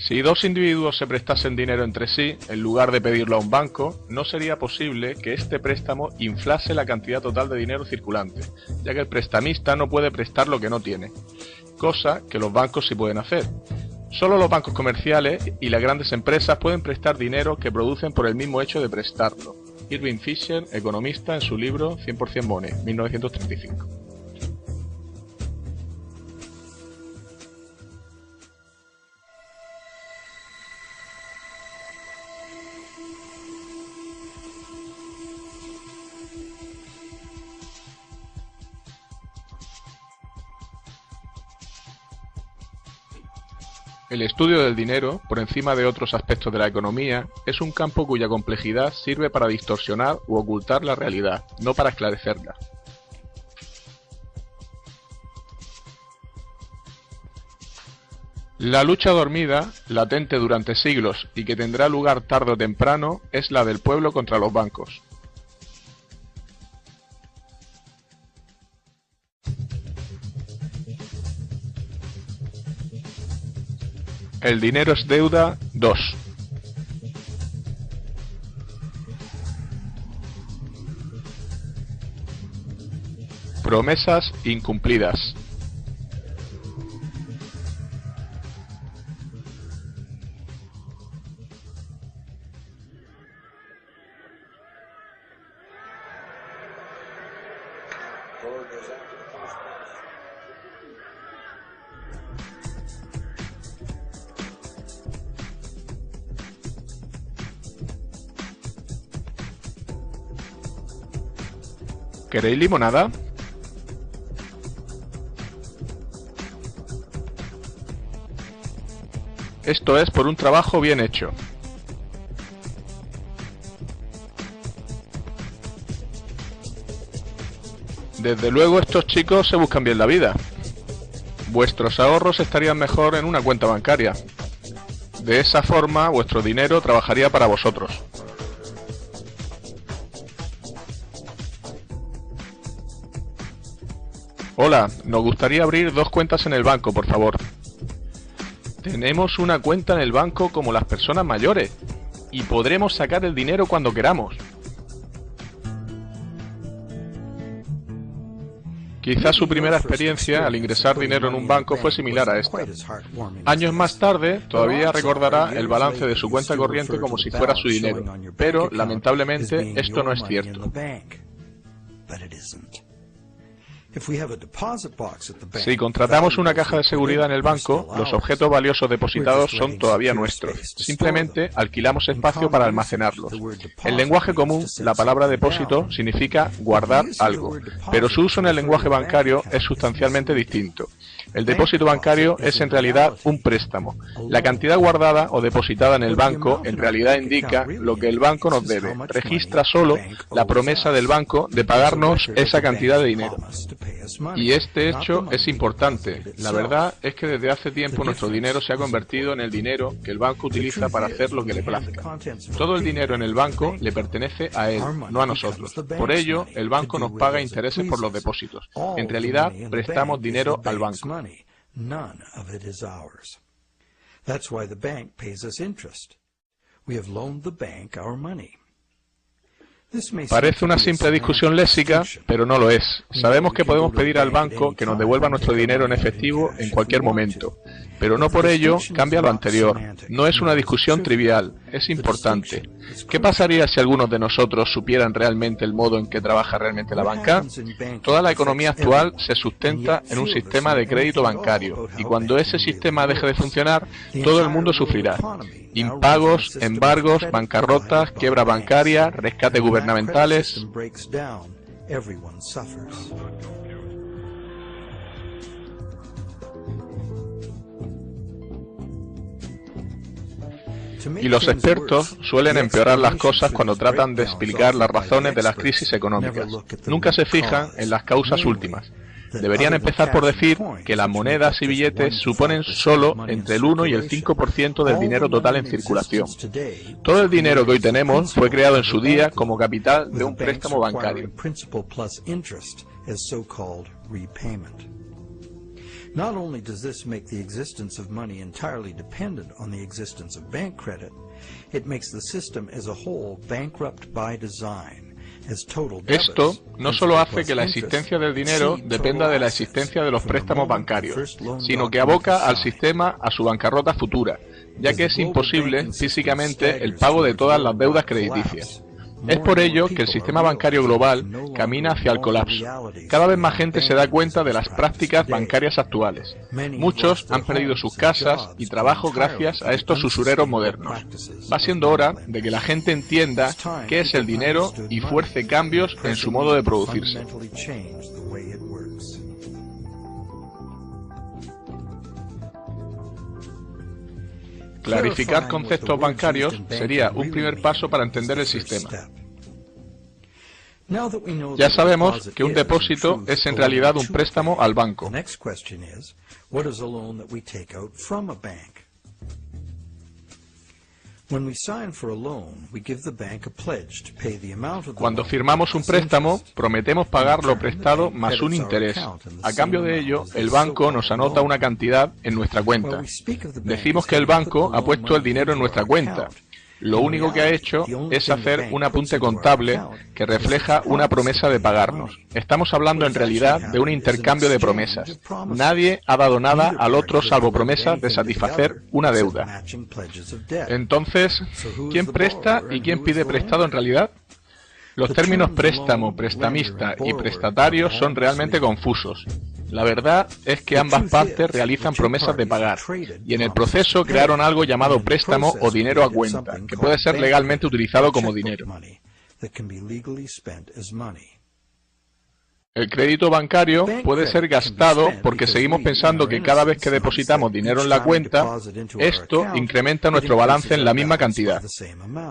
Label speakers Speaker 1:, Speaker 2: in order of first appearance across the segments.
Speaker 1: Si dos individuos se prestasen dinero entre sí, en lugar de pedirlo a un banco, no sería posible que este préstamo inflase la cantidad total de dinero circulante, ya que el prestamista no puede prestar lo que no tiene, cosa que los bancos sí pueden hacer. Solo los bancos comerciales y las grandes empresas pueden prestar dinero que producen por el mismo hecho de prestarlo. Irving Fisher, economista, en su libro 100% Money, 1935. El estudio del dinero, por encima de otros aspectos de la economía, es un campo cuya complejidad sirve para distorsionar u ocultar la realidad, no para esclarecerla. La lucha dormida, latente durante siglos y que tendrá lugar tarde o temprano, es la del pueblo contra los bancos. El dinero es deuda 2. Promesas incumplidas. ¿Queréis limonada? Esto es por un trabajo bien hecho. Desde luego estos chicos se buscan bien la vida. Vuestros ahorros estarían mejor en una cuenta bancaria. De esa forma vuestro dinero trabajaría para vosotros. Hola, nos gustaría abrir 2 cuentas en el banco, por favor. Tenemos una cuenta en el banco como las personas mayores y podremos sacar el dinero cuando queramos. Quizás su primera experiencia al ingresar dinero en un banco fue similar a esta. Años más tarde, todavía recordará el balance de su cuenta corriente como si fuera su dinero, pero lamentablemente esto no es cierto. Si contratamos una caja de seguridad en el banco, los objetos valiosos depositados son todavía nuestros. Simplemente alquilamos espacio para almacenarlos. En lenguaje común, la palabra depósito significa guardar algo, pero su uso en el lenguaje bancario es sustancialmente distinto. El depósito bancario es en realidad un préstamo. La cantidad guardada o depositada en el banco en realidad indica lo que el banco nos debe. Registra solo la promesa del banco de pagarnos esa cantidad de dinero. Y este hecho es importante. La verdad es que desde hace tiempo nuestro dinero se ha convertido en el dinero que el banco utiliza para hacer lo que le plazca. Todo el dinero en el banco le pertenece a él, no a nosotros. Por ello, el banco nos paga intereses por los depósitos. En realidad, prestamos dinero al banco.
Speaker 2: None of it is ours. That's why the bank pays us interest. We have loaned the bank our money.
Speaker 1: Parece una simple discusión léxica, pero no lo es. Sabemos que podemos pedir al banco que nos devuelva nuestro dinero en efectivo en cualquier momento, pero no por ello cambia lo anterior. No es una discusión trivial, es importante. ¿Qué pasaría si algunos de nosotros supieran realmente el modo en que trabaja realmente la banca? Toda la economía actual se sustenta en un sistema de crédito bancario, y cuando ese sistema deje de funcionar, todo el mundo sufrirá. Impagos, embargos, bancarrotas, quiebra bancaria, rescates gubernamentales. Y los expertos suelen empeorar las cosas cuando tratan de explicar las razones de las crisis económicas. Nunca se fijan en las causas últimas. Deberían empezar por decir que las monedas y billetes suponen solo entre el 1 y el 5% del dinero total en circulación. Todo el dinero que hoy tenemos fue creado en su día como capital de un préstamo bancario.
Speaker 2: Not only does this make the existence of money entirely dependent on the existence of bank credit, it makes the system as a whole bankrupt by design.
Speaker 1: Esto no solo hace que la existencia del dinero dependa de la existencia de los préstamos bancarios, sino que aboca al sistema a su bancarrota futura, ya que es imposible físicamente el pago de todas las deudas crediticias. Es por ello que el sistema bancario global camina hacia el colapso. Cada vez más gente se da cuenta de las prácticas bancarias actuales. Muchos han perdido sus casas y trabajo gracias a estos usureros modernos. Va siendo hora de que la gente entienda qué es el dinero y fuerce cambios en su modo de producirse. Clarificar conceptos bancarios sería un primer paso para entender el sistema. Ya sabemos que un depósito es en realidad un préstamo al banco. Cuando firmamos un préstamo, prometemos pagar lo prestado más un interés. A cambio de ello, el banco nos anota una cantidad en nuestra cuenta. Decimos que el banco ha puesto el dinero en nuestra cuenta. Lo único que ha hecho es hacer un apunte contable que refleja una promesa de pagarnos. Estamos hablando en realidad de un intercambio de promesas. Nadie ha dado nada al otro salvo promesas de satisfacer una deuda. Entonces, ¿quién presta y quién pide prestado en realidad? Los términos préstamo, prestamista y prestatario son realmente confusos. La verdad es que ambas partes realizan promesas de pagar, y en el proceso crearon algo llamado préstamo o dinero a cuenta, que puede ser legalmente utilizado como dinero. El crédito bancario puede ser gastado porque seguimos pensando que cada vez que depositamos dinero en la cuenta, esto incrementa nuestro balance en la misma cantidad.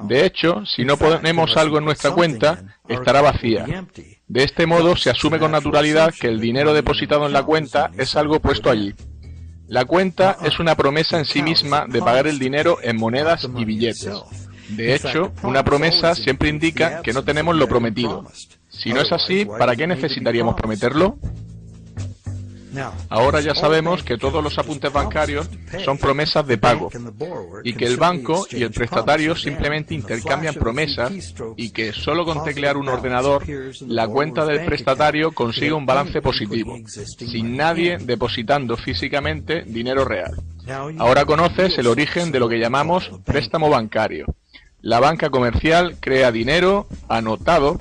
Speaker 1: De hecho, si no ponemos algo en nuestra cuenta, estará vacía. De este modo, se asume con naturalidad que el dinero depositado en la cuenta es algo puesto allí. La cuenta es una promesa en sí misma de pagar el dinero en monedas y billetes. De hecho, una promesa siempre indica que no tenemos lo prometido. Si no es así, ¿para qué necesitaríamos prometerlo? Ahora ya sabemos que todos los apuntes bancarios son promesas de pago, y que el banco y el prestatario simplemente intercambian promesas, y que solo con teclear un ordenador, la cuenta del prestatario consigue un balance positivo, sin nadie depositando físicamente dinero real. Ahora conoces el origen de lo que llamamos préstamo bancario. La banca comercial crea dinero anotado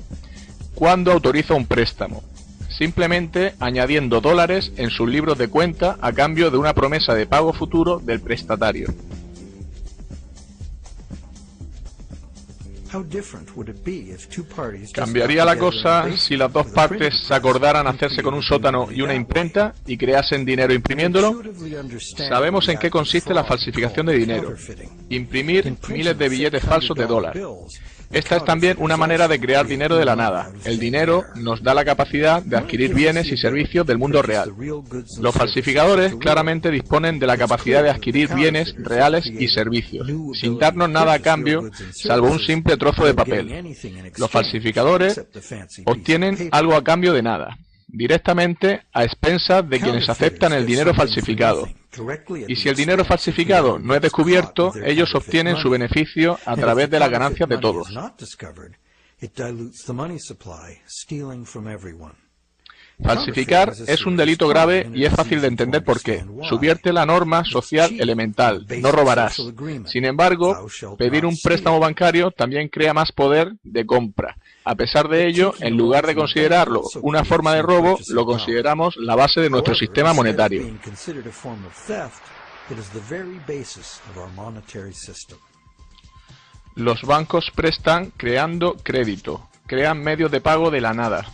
Speaker 1: cuando autoriza un préstamo, simplemente añadiendo dólares en sus libros de cuenta a cambio de una promesa de pago futuro del prestatario. ¿Cambiaría la cosa si las dos partes se acordaran hacerse con un sótano y una imprenta y creasen dinero imprimiéndolo? Sabemos en qué consiste la falsificación de dinero: imprimir miles de billetes falsos de dólar. Esta es también una manera de crear dinero de la nada. El dinero nos da la capacidad de adquirir bienes y servicios del mundo real. Los falsificadores claramente disponen de la capacidad de adquirir bienes reales y servicios, sin darnos nada a cambio, salvo un simple trozo de papel. Los falsificadores obtienen algo a cambio de nada, directamente a expensas de quienes aceptan el dinero falsificado. Y si el dinero falsificado no es descubierto, ellos obtienen su beneficio a través de las ganancias de todos. Falsificar es un delito grave y es fácil de entender por qué. Subvierte la norma social elemental: no robarás. Sin embargo, pedir un préstamo bancario también crea más poder de compra. A pesar de ello, en lugar de considerarlo una forma de robo, lo consideramos la base de nuestro sistema monetario. Los bancos prestan creando crédito, crean medios de pago de la nada.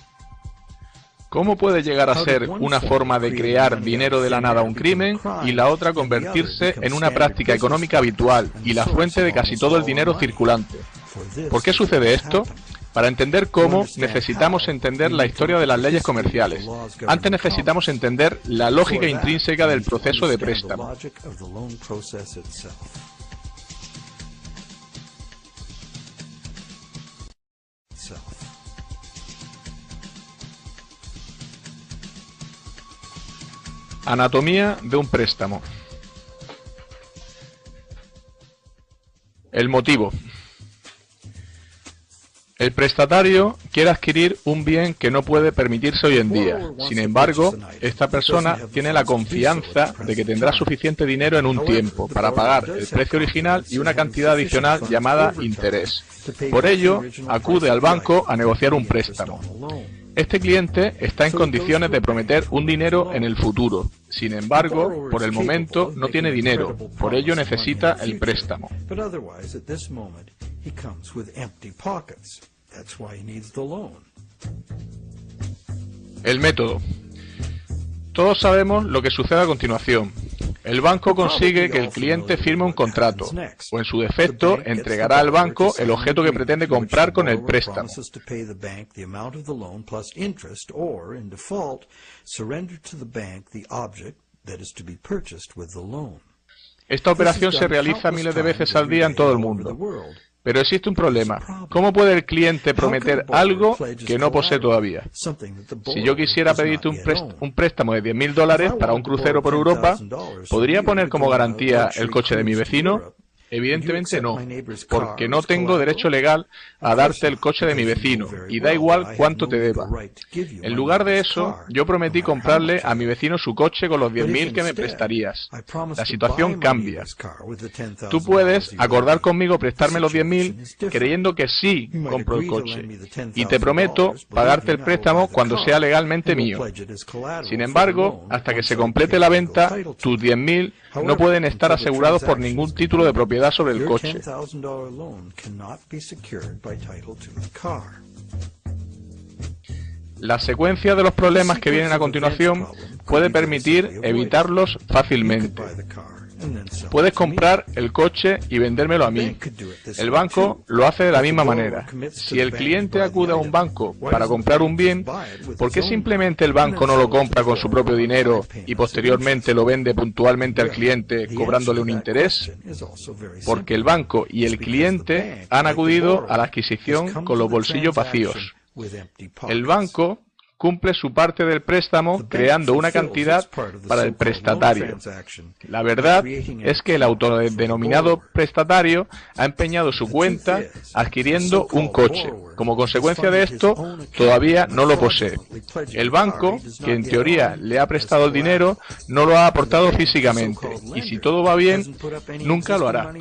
Speaker 1: ¿Cómo puede llegar a ser una forma de crear dinero de la nada un crimen y la otra convertirse en una práctica económica habitual y la fuente de casi todo el dinero circulante? ¿Por qué sucede esto? Para entender cómo, necesitamos entender la historia de las leyes comerciales. Antes necesitamos entender la lógica intrínseca del proceso de préstamo. Anatomía de un préstamo. El motivo. El prestatario quiere adquirir un bien que no puede permitirse hoy en día. Sin embargo, esta persona tiene la confianza de que tendrá suficiente dinero en un tiempo para pagar el precio original y una cantidad adicional llamada interés. Por ello, acude al banco a negociar un préstamo. Este cliente está en condiciones de prometer un dinero en el futuro. Sin embargo, por el momento no tiene dinero, por ello necesita el préstamo. El método. Todos sabemos lo que sucede a continuación. El banco consigue que el cliente firme un contrato, o en su defecto, entregará al banco el objeto que pretende comprar con el préstamo. Esta operación se realiza miles de veces al día en todo el mundo. Pero existe un problema. ¿Cómo puede el cliente prometer algo que no posee todavía? Si yo quisiera pedirte un préstamo de $10.000 para un crucero por Europa, ¿podría poner como garantía el coche de mi vecino? Evidentemente no, porque no tengo derecho legal a darte el coche de mi vecino, y da igual cuánto te deba. En lugar de eso, yo prometí comprarle a mi vecino su coche con los 10.000 que me prestarías. La situación cambia. Tú puedes acordar conmigo prestarme los 10.000 creyendo que sí compro el coche, y te prometo pagarte el préstamo cuando sea legalmente mío. Sin embargo, hasta que se complete la venta, tus 10.000 no pueden estar asegurados por ningún título de propiedad sobre el coche. La secuencia de los problemas que vienen a continuación puede permitir evitarlos fácilmente. Puedes comprar el coche y vendérmelo a mí. El banco lo hace de la misma manera. Si el cliente acude a un banco para comprar un bien, ¿por qué simplemente el banco no lo compra con su propio dinero y posteriormente lo vende puntualmente al cliente cobrándole un interés? Porque el banco y el cliente han acudido a la adquisición con los bolsillos vacíos. El banco cumple su parte del préstamo creando una cantidad para el prestatario. La verdad es que el autodenominado prestatario ha empeñado su cuenta adquiriendo un coche. Como consecuencia de esto, todavía no lo posee. El banco, que en teoría le ha prestado el dinero, no lo ha aportado físicamente, y si todo va bien, nunca lo hará.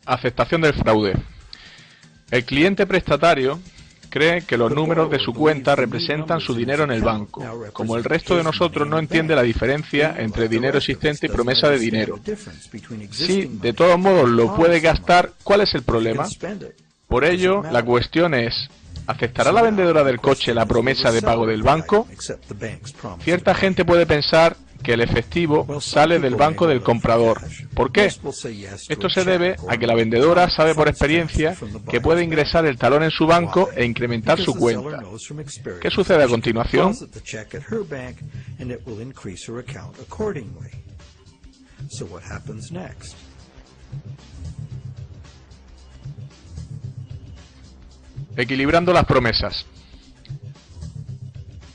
Speaker 1: Aceptación del fraude. El cliente prestatario cree que los números de su cuenta representan su dinero en el banco. Como el resto de nosotros no entiende la diferencia entre dinero existente y promesa de dinero. Si de todos modos lo puede gastar, ¿cuál es el problema? Por ello, la cuestión es, ¿aceptará la vendedora del coche la promesa de pago del banco? Cierta gente puede pensar que el efectivo sale del banco del comprador. ¿Por qué? Esto se debe a que la vendedora sabe por experiencia que puede ingresar el talón en su banco e incrementar su cuenta. ¿Qué sucede a continuación? Equilibrando las promesas.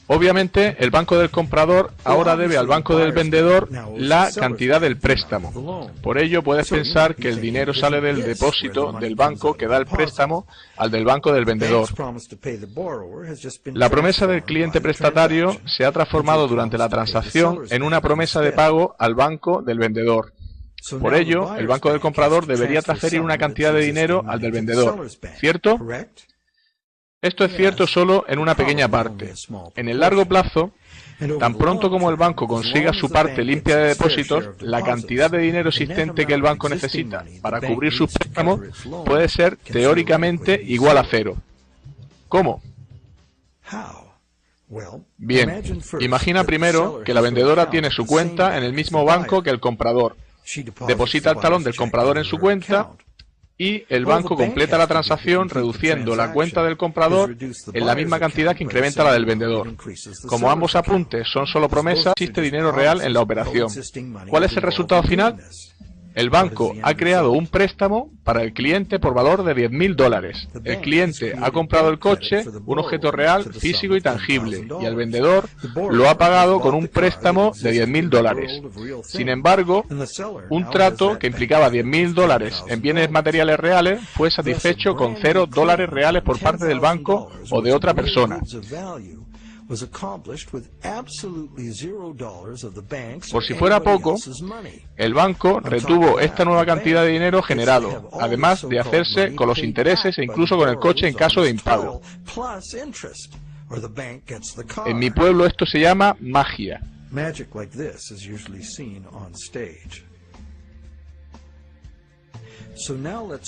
Speaker 1: Obviamente, el banco del comprador ahora debe al banco del vendedor la cantidad del préstamo. Por ello, puedes pensar que el dinero sale del depósito del banco que da el préstamo al del banco del vendedor. La promesa del cliente prestatario se ha transformado durante la transacción en una promesa de pago al banco del vendedor. Por ello, el banco del comprador debería transferir una cantidad de dinero al del vendedor, ¿cierto? Esto es cierto solo en una pequeña parte. En el largo plazo, tan pronto como el banco consiga su parte limpia de depósitos, la cantidad de dinero existente que el banco necesita para cubrir sus préstamos puede ser teóricamente igual a cero. ¿Cómo? Bien, imagina primero que la vendedora tiene su cuenta en el mismo banco que el comprador. Deposita el talón del comprador en su cuenta y el banco completa la transacción reduciendo la cuenta del comprador en la misma cantidad que incrementa la del vendedor. Como ambos apuntes son solo promesas, existe dinero real en la operación. ¿Cuál es el resultado final? El banco ha creado un préstamo para el cliente por valor de $10.000. El cliente ha comprado el coche, un objeto real, físico y tangible, y el vendedor lo ha pagado con un préstamo de $10.000. Sin embargo, un trato que implicaba $10.000 en bienes materiales reales fue satisfecho con $0 reales por parte del banco o de otra persona. Por si fuera poco, el banco retuvo esta nueva cantidad de dinero generado, además de hacerse con los intereses e incluso con el coche en caso de impago. En mi pueblo esto se llama magia.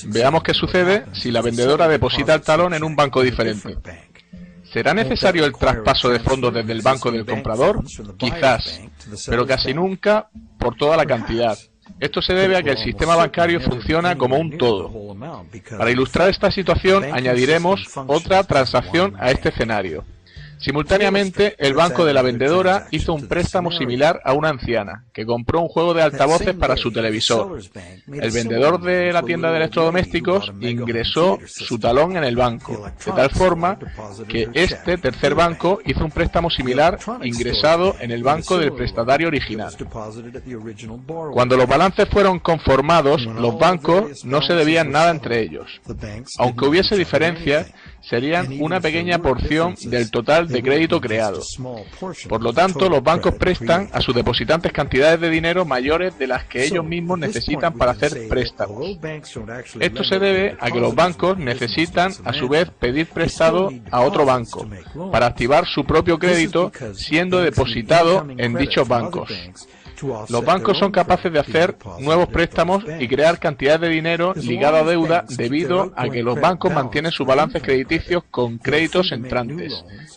Speaker 1: Veamos qué sucede si la vendedora deposita el talón en un banco diferente. ¿Será necesario el traspaso de fondos desde el banco del comprador? Quizás, pero casi nunca por toda la cantidad. Esto se debe a que el sistema bancario funciona como un todo. Para ilustrar esta situación, añadiremos otra transacción a este escenario. Simultáneamente, el banco de la vendedora hizo un préstamo similar a una anciana, que compró un juego de altavoces para su televisor. El vendedor de la tienda de electrodomésticos ingresó su talón en el banco, de tal forma que este tercer banco hizo un préstamo similar ingresado en el banco del prestatario original. Cuando los balances fueron conformados, los bancos no se debían nada entre ellos. Aunque hubiese diferencias, serían una pequeña porción del total de crédito creado. Por lo tanto, los bancos prestan a sus depositantes cantidades de dinero mayores de las que ellos mismos necesitan para hacer préstamos. Esto se debe a que los bancos necesitan, a su vez, pedir prestado a otro banco para activar su propio crédito siendo depositado en dichos bancos. Los bancos son capaces de hacer nuevos préstamos y crear cantidades de dinero ligado a deuda debido a que los bancos mantienen sus balances crediticios con créditos entrantes.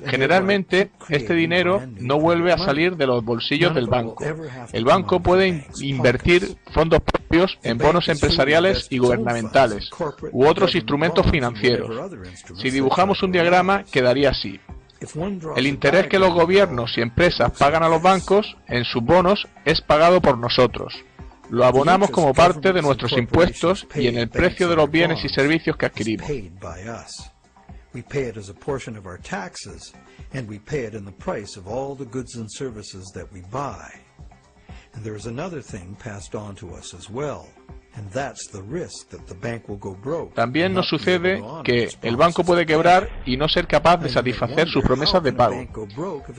Speaker 1: Generalmente, este dinero no vuelve a salir de los bolsillos del banco. El banco puede invertir fondos propios en bonos empresariales y gubernamentales u otros instrumentos financieros. Si dibujamos un diagrama, quedaría así. El interés que los gobiernos y empresas pagan a los bancos en sus bonos es pagado por nosotros. Lo abonamos como parte de nuestros impuestos y en el precio de los bienes y servicios que adquirimos. También nos sucede que el banco puede quebrar y no ser capaz de satisfacer sus promesas de pago.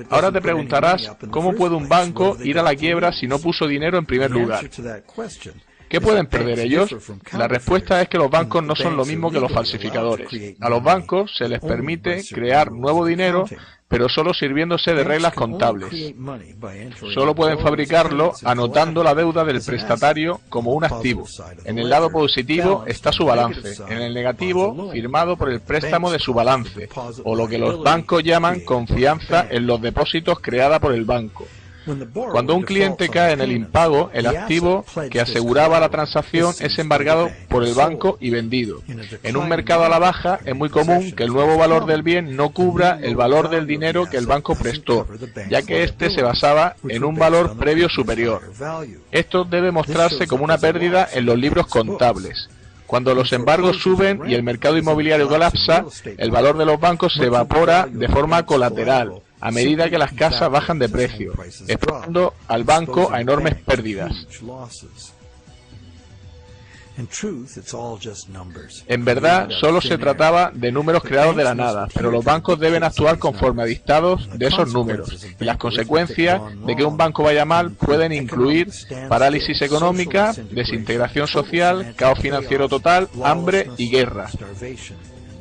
Speaker 1: Ahora te preguntarás, ¿cómo puede un banco ir a la quiebra si no puso dinero en primer lugar? ¿Qué pueden perder ellos? La respuesta es que los bancos no son lo mismo que los falsificadores. A los bancos se les permite crear nuevo dinero, pero solo sirviéndose de reglas contables. Solo pueden fabricarlo anotando la deuda del prestatario como un activo. En el lado positivo está su balance, en el negativo firmado por el préstamo de su balance, o lo que los bancos llaman confianza en los depósitos creada por el banco. Cuando un cliente cae en el impago, el activo que aseguraba la transacción es embargado por el banco y vendido. En un mercado a la baja es muy común que el nuevo valor del bien no cubra el valor del dinero que el banco prestó, ya que éste se basaba en un valor previo superior. Esto debe mostrarse como una pérdida en los libros contables. Cuando los embargos suben y el mercado inmobiliario colapsa, el valor de los bancos se evapora de forma colateral, a medida que las casas bajan de precio, exponiendo al banco a enormes pérdidas. En verdad, solo se trataba de números creados de la nada, pero los bancos deben actuar conforme a dictados de esos números, y las consecuencias de que un banco vaya mal pueden incluir parálisis económica, desintegración social, caos financiero total, hambre y guerra.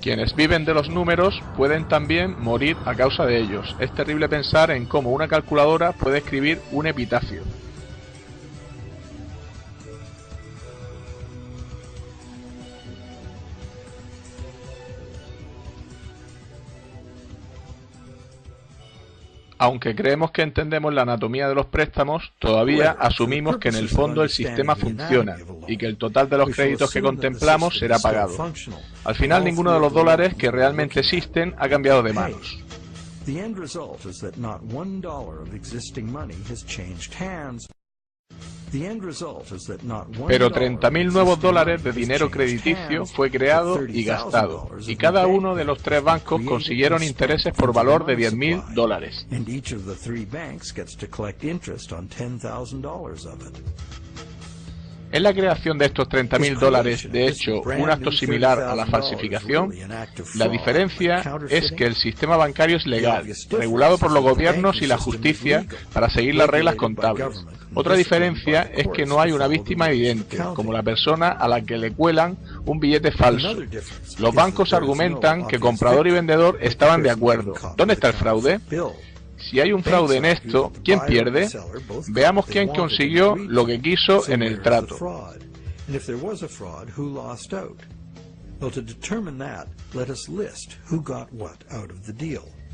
Speaker 1: Quienes viven de los números pueden también morir a causa de ellos. Es terrible pensar en cómo una calculadora puede escribir un epitafio. Aunque creemos que entendemos la anatomía de los préstamos, todavía asumimos que en el fondo el sistema funciona y que el total de los créditos que contemplamos será pagado. Al final, ninguno de los dólares que realmente existen ha cambiado de manos. Pero 30.000 nuevos dólares de dinero crediticio fue creado y gastado, y cada uno de los 3 bancos consiguieron intereses por valor de 10.000 dólares. ¿Es la creación de estos 30.000 dólares, de hecho, un acto similar a la falsificación? La diferencia es que el sistema bancario es legal, regulado por los gobiernos y la justicia para seguir las reglas contables. Otra diferencia es que no hay una víctima evidente, como la persona a la que le cuelan un billete falso. Los bancos argumentan que comprador y vendedor estaban de acuerdo. ¿Dónde está el fraude? Si hay un fraude en esto, ¿quién pierde? Veamos quién consiguió lo que quiso en el trato.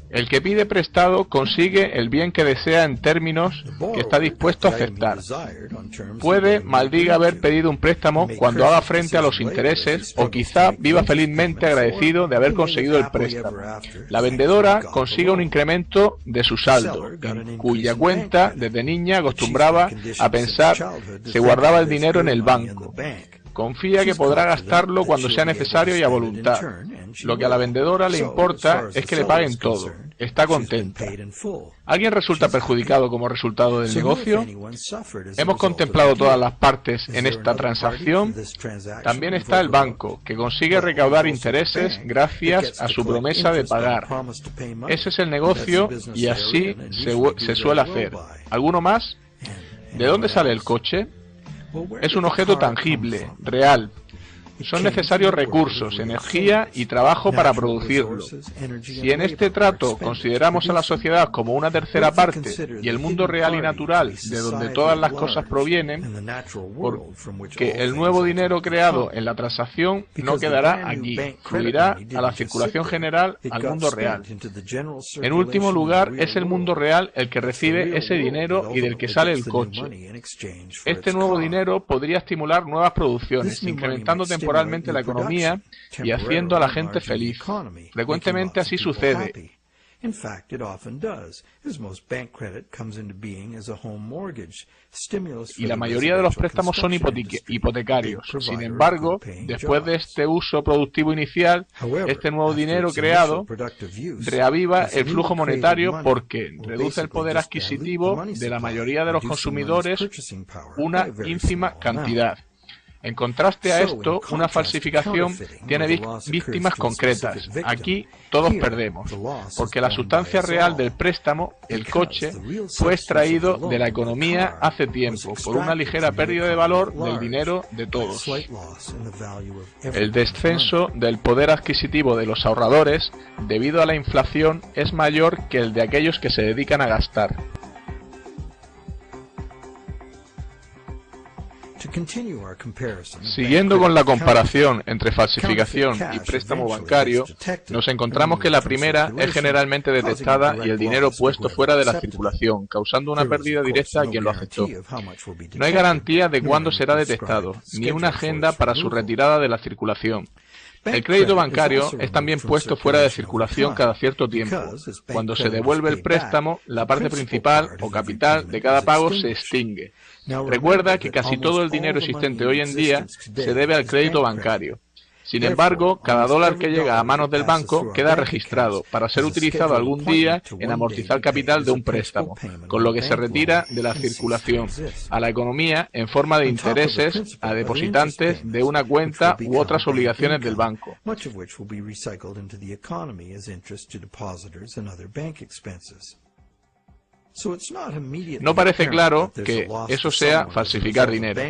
Speaker 1: El que pide prestado consigue el bien que desea en términos que está dispuesto a aceptar. Puede, maldiga haber pedido un préstamo cuando haga frente a los intereses, o quizá viva felizmente agradecido de haber conseguido el préstamo. La vendedora consigue un incremento de su saldo, en cuya cuenta desde niña acostumbraba a pensar se guardaba el dinero en el banco. Confía que podrá gastarlo cuando sea necesario y a voluntad. Lo que a la vendedora le importa es que le paguen todo. Está contenta. ¿Alguien resulta perjudicado como resultado del negocio? ¿Hemos contemplado todas las partes en esta transacción? También está el banco, que consigue recaudar intereses gracias a su promesa de pagar. Ese es el negocio y así se suele hacer. ¿Alguno más? ¿De dónde sale el coche? Es un objeto tangible, real. Son necesarios recursos, energía y trabajo para producirlo. Si en este trato consideramos a la sociedad como una tercera parte y el mundo real y natural de donde todas las cosas provienen, porque el nuevo dinero creado en la transacción no quedará aquí, fluirá a la circulación general al mundo real. En último lugar, es el mundo real el que recibe ese dinero y del que sale el coche. Este nuevo dinero podría estimular nuevas producciones, incrementando temporalmente la economía y haciendo a la gente feliz. Frecuentemente así sucede. Y la mayoría de los préstamos son hipotecarios. Sin embargo, después de este uso productivo inicial, este nuevo dinero creado reaviva el flujo monetario porque reduce el poder adquisitivo de la mayoría de los consumidores una ínfima cantidad. En contraste a esto, una falsificación tiene víctimas concretas. Aquí todos perdemos, porque la sustancia real del préstamo, el coche, fue extraído de la economía hace tiempo por una ligera pérdida de valor del dinero de todos. El descenso del poder adquisitivo de los ahorradores debido a la inflación es mayor que el de aquellos que se dedican a gastar. Siguiendo con la comparación entre falsificación y préstamo bancario, nos encontramos que la primera es generalmente detectada y el dinero puesto fuera de la circulación, causando una pérdida directa a quien lo aceptó. No hay garantía de cuándo será detectado, ni una agenda para su retirada de la circulación. El crédito bancario es también puesto fuera de circulación cada cierto tiempo. Cuando se devuelve el préstamo, la parte principal o capital de cada pago se extingue. Recuerda que casi todo el dinero existente hoy en día se debe al crédito bancario. Sin embargo, cada dólar que llega a manos del banco queda registrado para ser utilizado algún día en amortizar capital de un préstamo, con lo que se retira de la circulación a la economía en forma de intereses a depositantes de una cuenta u otras obligaciones del banco. No parece claro que eso sea falsificar dinero.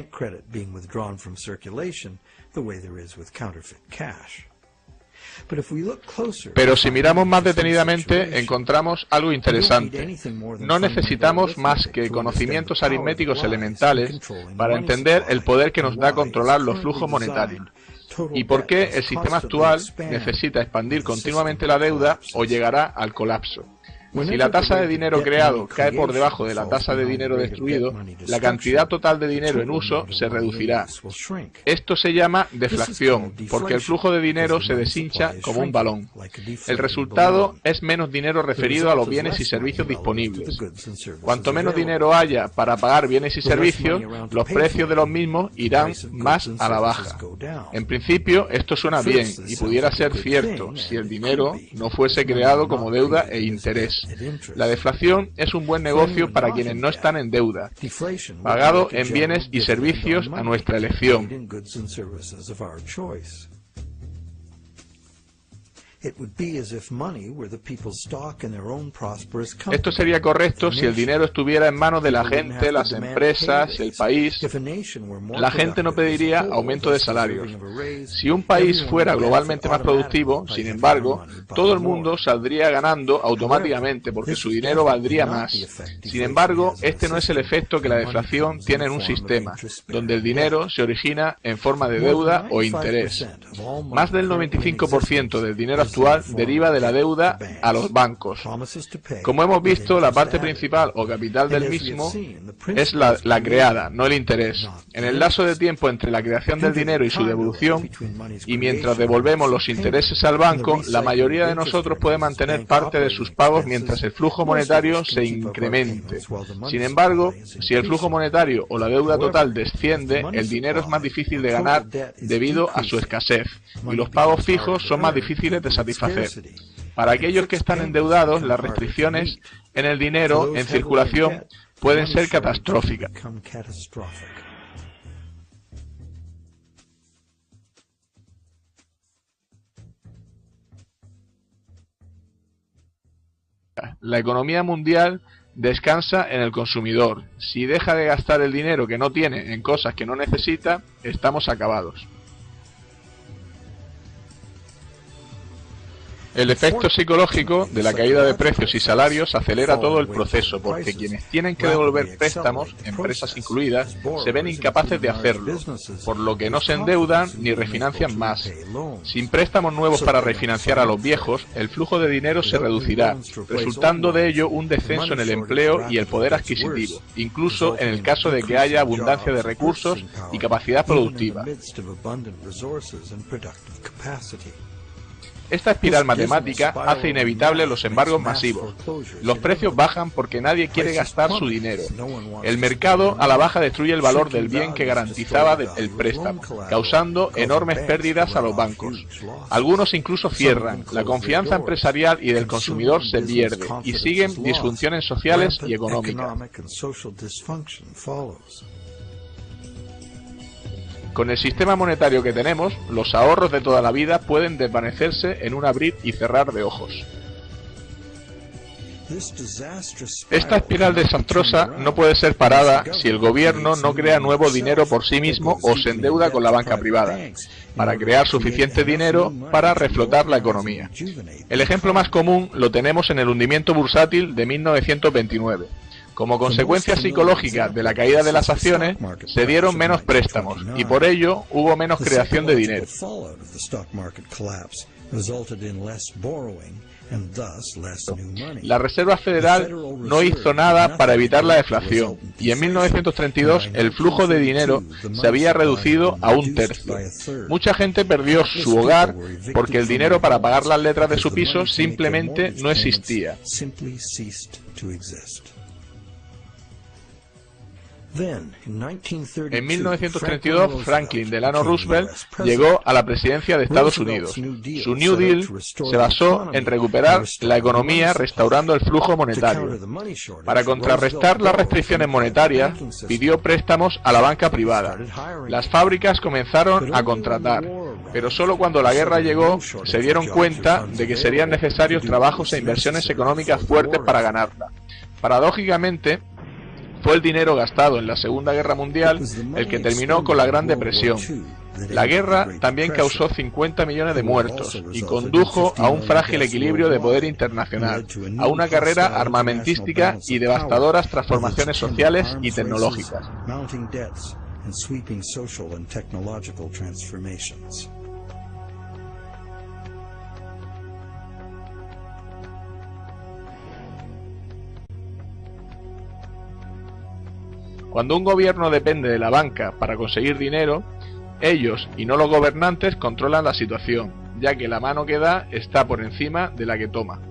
Speaker 1: Pero si miramos más detenidamente, encontramos algo interesante. No necesitamos más que conocimientos aritméticos elementales para entender el poder que nos da controlar los flujos monetarios. ¿Y por qué el sistema actual necesita expandir continuamente la deuda o llegará al colapso? Si la tasa de dinero creado cae por debajo de la tasa de dinero destruido, la cantidad total de dinero en uso se reducirá. Esto se llama deflación, porque el flujo de dinero se deshincha como un balón. El resultado es menos dinero referido a los bienes y servicios disponibles. Cuanto menos dinero haya para pagar bienes y servicios, los precios de los mismos irán más a la baja. En principio, esto suena bien y pudiera ser cierto si el dinero no fuese creado como deuda e interés. La deflación es un buen negocio para quienes no están en deuda, pagado en bienes y servicios a nuestra elección. Esto sería correcto si el dinero estuviera en manos de la gente, las empresas, el país. La gente no pediría aumento de salarios. Si un país fuera globalmente más productivo, sin embargo, todo el mundo saldría ganando automáticamente porque su dinero valdría más. Sin embargo, este no es el efecto que la deflación tiene en un sistema, donde el dinero se origina en forma de deuda o interés. Más del 95% del dinero actual deriva de la deuda a los bancos. Como hemos visto, la parte principal o capital del mismo es la creada, no el interés. En el lapso de tiempo entre la creación del dinero y su devolución, y mientras devolvemos los intereses al banco, la mayoría de nosotros puede mantener parte de sus pagos mientras el flujo monetario se incremente. Sin embargo, si el flujo monetario o la deuda total desciende, el dinero es más difícil de ganar debido a su escasez, y los pagos fijos son más difíciles de satisfacer. Para aquellos que están endeudados, las restricciones en el dinero en circulación pueden ser catastróficas. La economía mundial descansa en el consumidor. Si deja de gastar el dinero que no tiene en cosas que no necesita, estamos acabados. El efecto psicológico de la caída de precios y salarios acelera todo el proceso, porque quienes tienen que devolver préstamos, empresas incluidas, se ven incapaces de hacerlo, por lo que no se endeudan ni refinancian más. Sin préstamos nuevos para refinanciar a los viejos, el flujo de dinero se reducirá, resultando de ello un descenso en el empleo y el poder adquisitivo, incluso en el caso de que haya abundancia de recursos y capacidad productiva. Esta espiral matemática hace inevitable los embargos masivos. Los precios bajan porque nadie quiere gastar su dinero. El mercado a la baja destruye el valor del bien que garantizaba el préstamo, causando enormes pérdidas a los bancos. Algunos incluso cierran. La confianza empresarial y del consumidor se pierde y siguen disfunciones sociales y económicas. Con el sistema monetario que tenemos, los ahorros de toda la vida pueden desvanecerse en un abrir y cerrar de ojos. Esta espiral desastrosa no puede ser parada si el gobierno no crea nuevo dinero por sí mismo o se endeuda con la banca privada, para crear suficiente dinero para reflotar la economía. El ejemplo más común lo tenemos en el hundimiento bursátil de 1929. Como consecuencia psicológica de la caída de las acciones, se dieron menos préstamos y por ello hubo menos creación de dinero. La Reserva Federal no hizo nada para evitar la deflación y en 1932 el flujo de dinero se había reducido a un tercio. Mucha gente perdió su hogar porque el dinero para pagar las letras de su piso simplemente no existía. En 1932, Franklin Delano Roosevelt llegó a la presidencia de Estados Unidos. Su New Deal se basó en recuperar la economía restaurando el flujo monetario. Para contrarrestar las restricciones monetarias, pidió préstamos a la banca privada. Las fábricas comenzaron a contratar, pero solo cuando la guerra llegó se dieron cuenta de que serían necesarios trabajos e inversiones económicas fuertes para ganarla. Paradójicamente, fue el dinero gastado en la Segunda Guerra Mundial el que terminó con la Gran Depresión. La guerra también causó 50 millones de muertos y condujo a un frágil equilibrio de poder internacional, a una carrera armamentística y devastadoras transformaciones sociales y tecnológicas. Cuando un gobierno depende de la banca para conseguir dinero, ellos y no los gobernantes controlan la situación, ya que la mano que da está por encima de la que toma.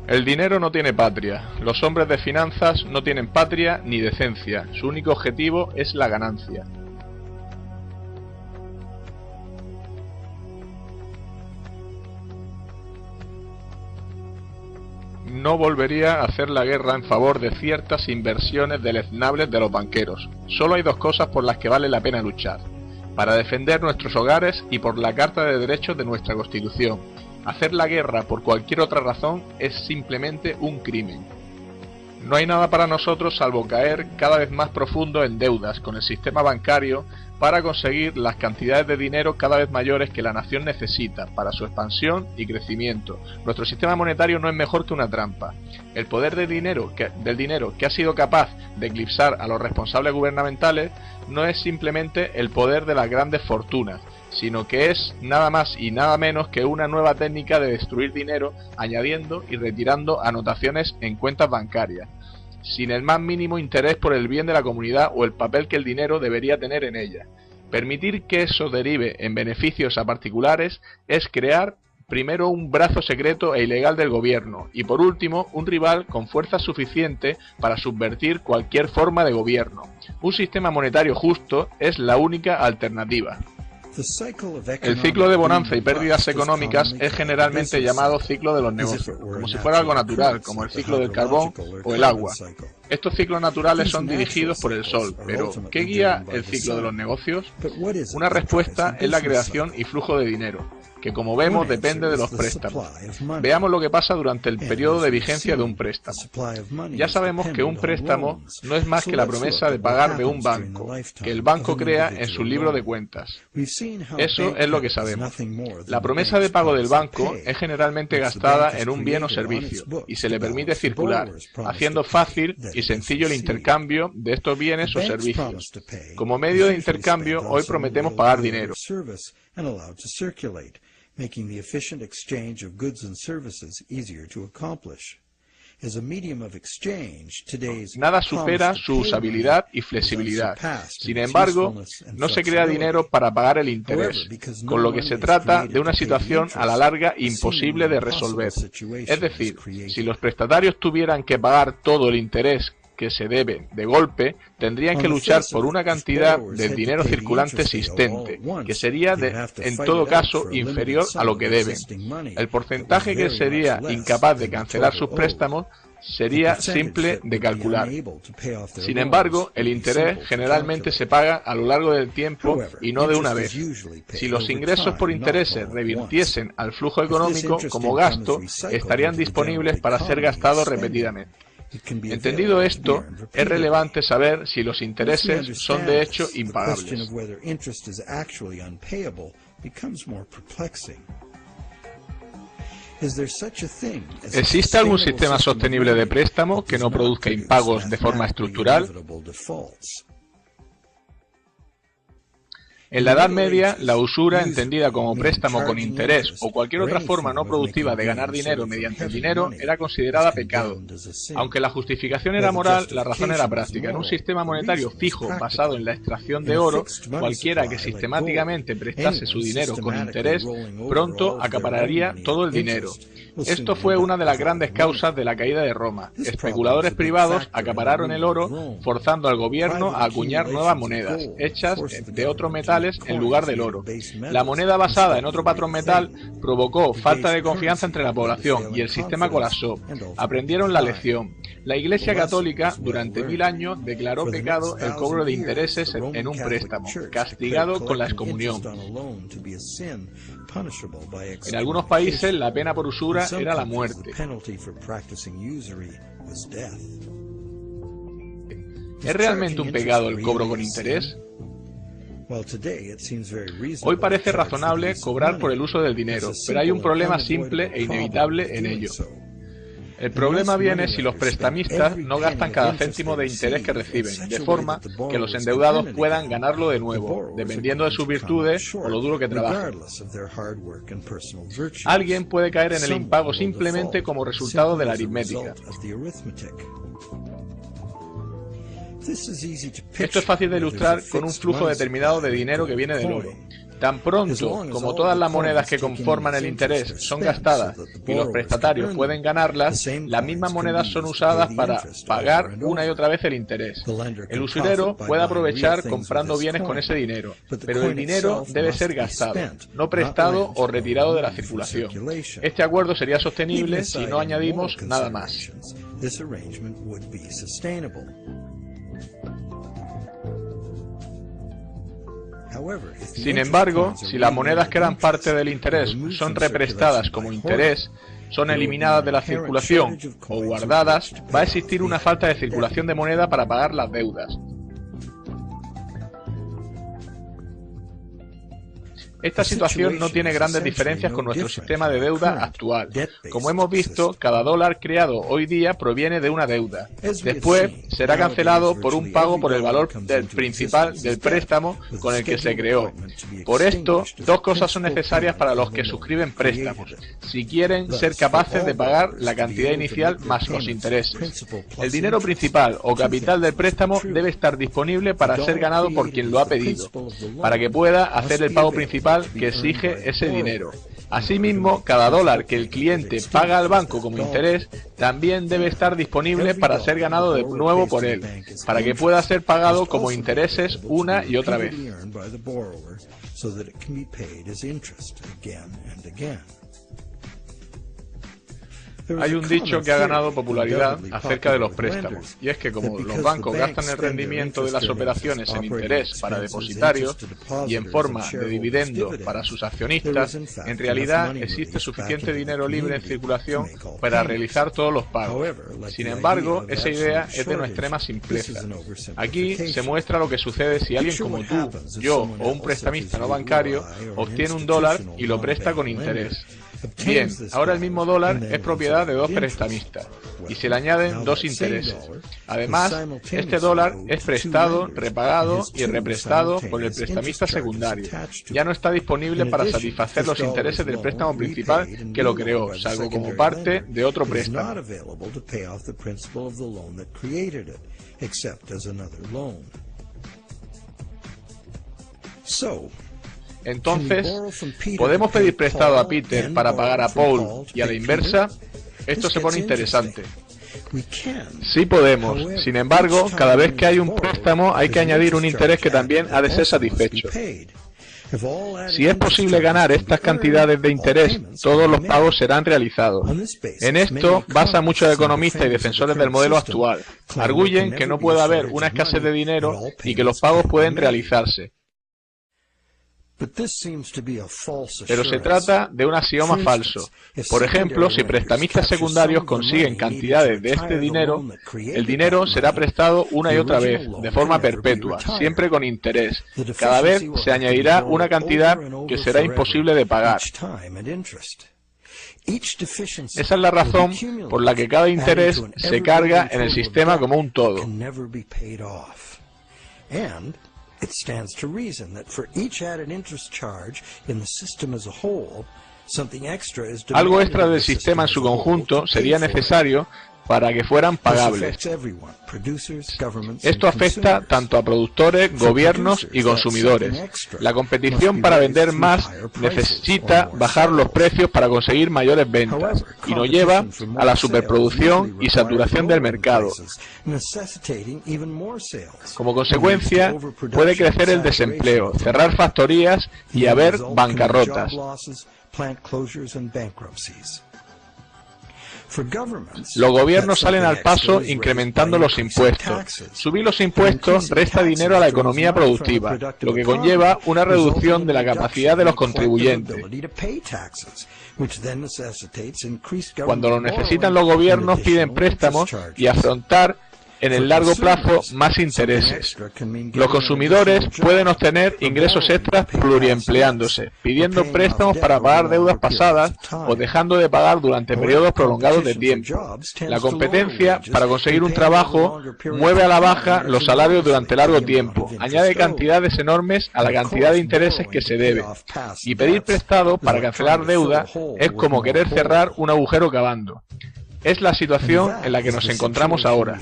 Speaker 1: El dinero no tiene patria, los hombres de finanzas no tienen patria ni decencia, su único objetivo es la ganancia. No volvería a hacer la guerra en favor de ciertas inversiones deleznables de los banqueros. Solo hay dos cosas por las que vale la pena luchar: para defender nuestros hogares y por la Carta de Derechos de nuestra Constitución. Hacer la guerra por cualquier otra razón es simplemente un crimen. No hay nada para nosotros salvo caer cada vez más profundo en deudas con el sistema bancario para conseguir las cantidades de dinero cada vez mayores que la nación necesita para su expansión y crecimiento. Nuestro sistema monetario no es mejor que una trampa. El poder del dinero que ha sido capaz de eclipsar a los responsables gubernamentales no es simplemente el poder de las grandes fortunas, sino que es nada más y nada menos que una nueva técnica de destruir dinero añadiendo y retirando anotaciones en cuentas bancarias, sin el más mínimo interés por el bien de la comunidad o el papel que el dinero debería tener en ella. Permitir que eso derive en beneficios a particulares es crear primero un brazo secreto e ilegal del gobierno y por último un rival con fuerza suficiente para subvertir cualquier forma de gobierno. Un sistema monetario justo es la única alternativa. El ciclo de bonanza y pérdidas económicas es generalmente llamado ciclo de los negocios, como si fuera algo natural, como el ciclo del carbón o el agua. Estos ciclos naturales son dirigidos por el sol, pero ¿qué guía el ciclo de los negocios? Una respuesta es la creación y flujo de dinero, que como vemos depende de los préstamos. Veamos lo que pasa durante el periodo de vigencia de un préstamo. Ya sabemos que un préstamo no es más que la promesa de pagar de un banco, que el banco crea en su libro de cuentas. Eso es lo que sabemos. La promesa de pago del banco es generalmente gastada en un bien o servicio, y se le permite circular, haciendo fácil y sencillo el intercambio de estos bienes o servicios. Como medio de intercambio, hoy prometemos pagar dinero.
Speaker 2: Making the efficient exchange of goods and services easier to accomplish. As a medium of exchange, today's
Speaker 1: Nada supera su usabilidad y flexibilidad. Sin embargo, no se crea dinero para pagar el interés, con lo que se trata de una situación a la larga imposible de resolver. Es decir, si los prestatarios tuvieran que pagar todo el interés que se debe de golpe, tendrían que luchar por una cantidad de dinero circulante existente, que sería en todo caso inferior a lo que deben. El porcentaje que sería incapaz de cancelar sus préstamos sería simple de calcular. Sin embargo, el interés generalmente se paga a lo largo del tiempo y no de una vez. Si los ingresos por intereses revirtiesen al flujo económico como gasto, estarían disponibles para ser gastados repetidamente. Entendido esto, es relevante saber si los intereses son de hecho impagables. ¿Existe algún sistema sostenible de préstamo que no produzca impagos de forma estructural? En la Edad Media, la usura, entendida como préstamo con interés o cualquier otra forma no productiva de ganar dinero mediante el dinero, era considerada pecado. Aunque la justificación era moral, la razón era práctica. En un sistema monetario fijo basado en la extracción de oro, cualquiera que sistemáticamente prestase su dinero con interés, pronto acapararía todo el dinero. Esto fue una de las grandes causas de la caída de Roma. Especuladores privados acapararon el oro, forzando al gobierno a acuñar nuevas monedas, hechas de otros metales en lugar del oro. La moneda basada en otro patrón metal provocó falta de confianza entre la población y el sistema colapsó. Aprendieron la lección. La Iglesia Católica durante 1000 años declaró pecado el cobro de intereses en un préstamo, castigado con la excomunión. En algunos países la pena por usura era la muerte. ¿Es realmente un pecado el cobro con interés? Hoy parece razonable cobrar por el uso del dinero, pero hay un problema simple e inevitable en ello. El problema viene si los prestamistas no gastan cada céntimo de interés que reciben, de forma que los endeudados puedan ganarlo de nuevo, dependiendo de sus virtudes o lo duro que trabajen. Alguien puede caer en el impago simplemente como resultado de la aritmética. Esto es fácil de ilustrar con un flujo determinado de dinero que viene del oro. Tan pronto como todas las monedas que conforman el interés son gastadas y los prestatarios pueden ganarlas, las mismas monedas son usadas para pagar una y otra vez el interés. El usurero puede aprovechar comprando bienes con ese dinero, pero el dinero debe ser gastado, no prestado o retirado de la circulación. Este acuerdo sería sostenible si no añadimos nada más. Sin embargo, si las monedas que eran parte del interés son represtadas como interés, son eliminadas de la circulación o guardadas, va a existir una falta de circulación de moneda para pagar las deudas. Esta situación no tiene grandes diferencias con nuestro sistema de deuda actual. Como hemos visto, cada dólar creado hoy día proviene de una deuda. Después será cancelado por un pago por el valor del principal del préstamo con el que se creó. Por esto, dos cosas son necesarias para los que suscriben préstamos, si quieren ser capaces de pagar la cantidad inicial más los intereses. El dinero principal o capital del préstamo debe estar disponible para ser ganado por quien lo ha pedido, para que pueda hacer el pago principal que exige ese dinero. Asimismo, cada dólar que el cliente paga al banco como interés también debe estar disponible para ser ganado de nuevo por él, para que pueda ser pagado como intereses una y otra vez. Hay un dicho que ha ganado popularidad acerca de los préstamos, y es que como los bancos gastan el rendimiento de las operaciones en interés para depositarios y en forma de dividendo para sus accionistas, en realidad existe suficiente dinero libre en circulación para realizar todos los pagos. Sin embargo, esa idea es de una extrema simpleza. Aquí se muestra lo que sucede si alguien como tú, yo o un prestamista no bancario obtiene un dólar y lo presta con interés. Bien, ahora el mismo dólar es propiedad de dos prestamistas y se le añaden dos intereses. Además, este dólar es prestado, repagado y represtado por el prestamista secundario. Ya no está disponible para satisfacer los intereses del préstamo principal que lo creó, salvo como parte de otro préstamo. Entonces, ¿podemos pedir prestado a Peter para pagar a Paul y a la inversa? Esto se pone interesante. Sí podemos, sin embargo, cada vez que hay un préstamo hay que añadir un interés que también ha de ser satisfecho. Si es posible ganar estas cantidades de interés, todos los pagos serán realizados. En esto basan muchos economistas y defensores del modelo actual. Arguyen que no puede haber una escasez de dinero y que los pagos pueden realizarse. Pero se trata de un axioma falso. Por ejemplo, si prestamistas secundarios consiguen cantidades de este dinero, el dinero será prestado una y otra vez, de forma perpetua, siempre con interés. Cada vez se añadirá una cantidad que será imposible de pagar. Esa es la razón por la que cada interés se carga en el sistema como un todo.
Speaker 2: It stands to reason that for each added interest charge in the system as a whole, something extra is demanded.
Speaker 1: Algo extra del sistema en su conjunto sería necesario para que fueran pagables. Esto afecta tanto a productores, gobiernos y consumidores. La competición para vender más necesita bajar los precios para conseguir mayores ventas y nos lleva a la superproducción y saturación del mercado. Como consecuencia, puede crecer el desempleo, cerrar factorías y haber bancarrotas. Los gobiernos salen al paso incrementando los impuestos. Subir los impuestos resta dinero a la economía productiva, lo que conlleva una reducción de la capacidad de los contribuyentes. Cuando lo necesitan los gobiernos piden préstamos y afrontar en el largo plazo más intereses. Los consumidores pueden obtener ingresos extras pluriempleándose, pidiendo préstamos para pagar deudas pasadas o dejando de pagar durante periodos prolongados de tiempo. La competencia para conseguir un trabajo mueve a la baja los salarios durante largo tiempo, añade cantidades enormes a la cantidad de intereses que se debe. Y pedir prestado para cancelar deuda es como querer cerrar un agujero cavando. Es la situación en la que nos encontramos ahora.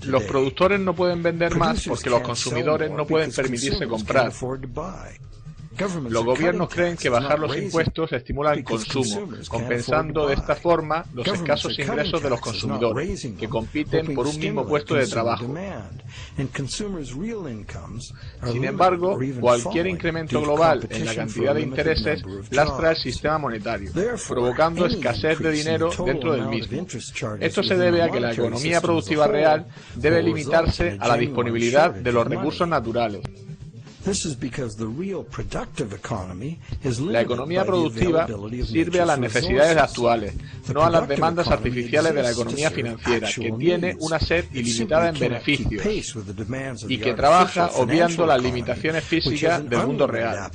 Speaker 1: Los productores no pueden vender más porque los consumidores no pueden permitirse comprar. Los gobiernos creen que bajar los impuestos estimula el consumo, compensando de esta forma los escasos ingresos de los consumidores, que compiten por un mismo puesto de trabajo. Sin embargo, cualquier incremento global en la cantidad de intereses lastra el sistema monetario, provocando escasez de dinero dentro del mismo. Esto se debe a que la economía productiva real debe limitarse a la disponibilidad de los recursos naturales. La economía productiva sirve a las necesidades actuales, no a las demandas artificiales de la economía financiera, que tiene una sed ilimitada en beneficios y que trabaja obviando las limitaciones físicas del mundo real.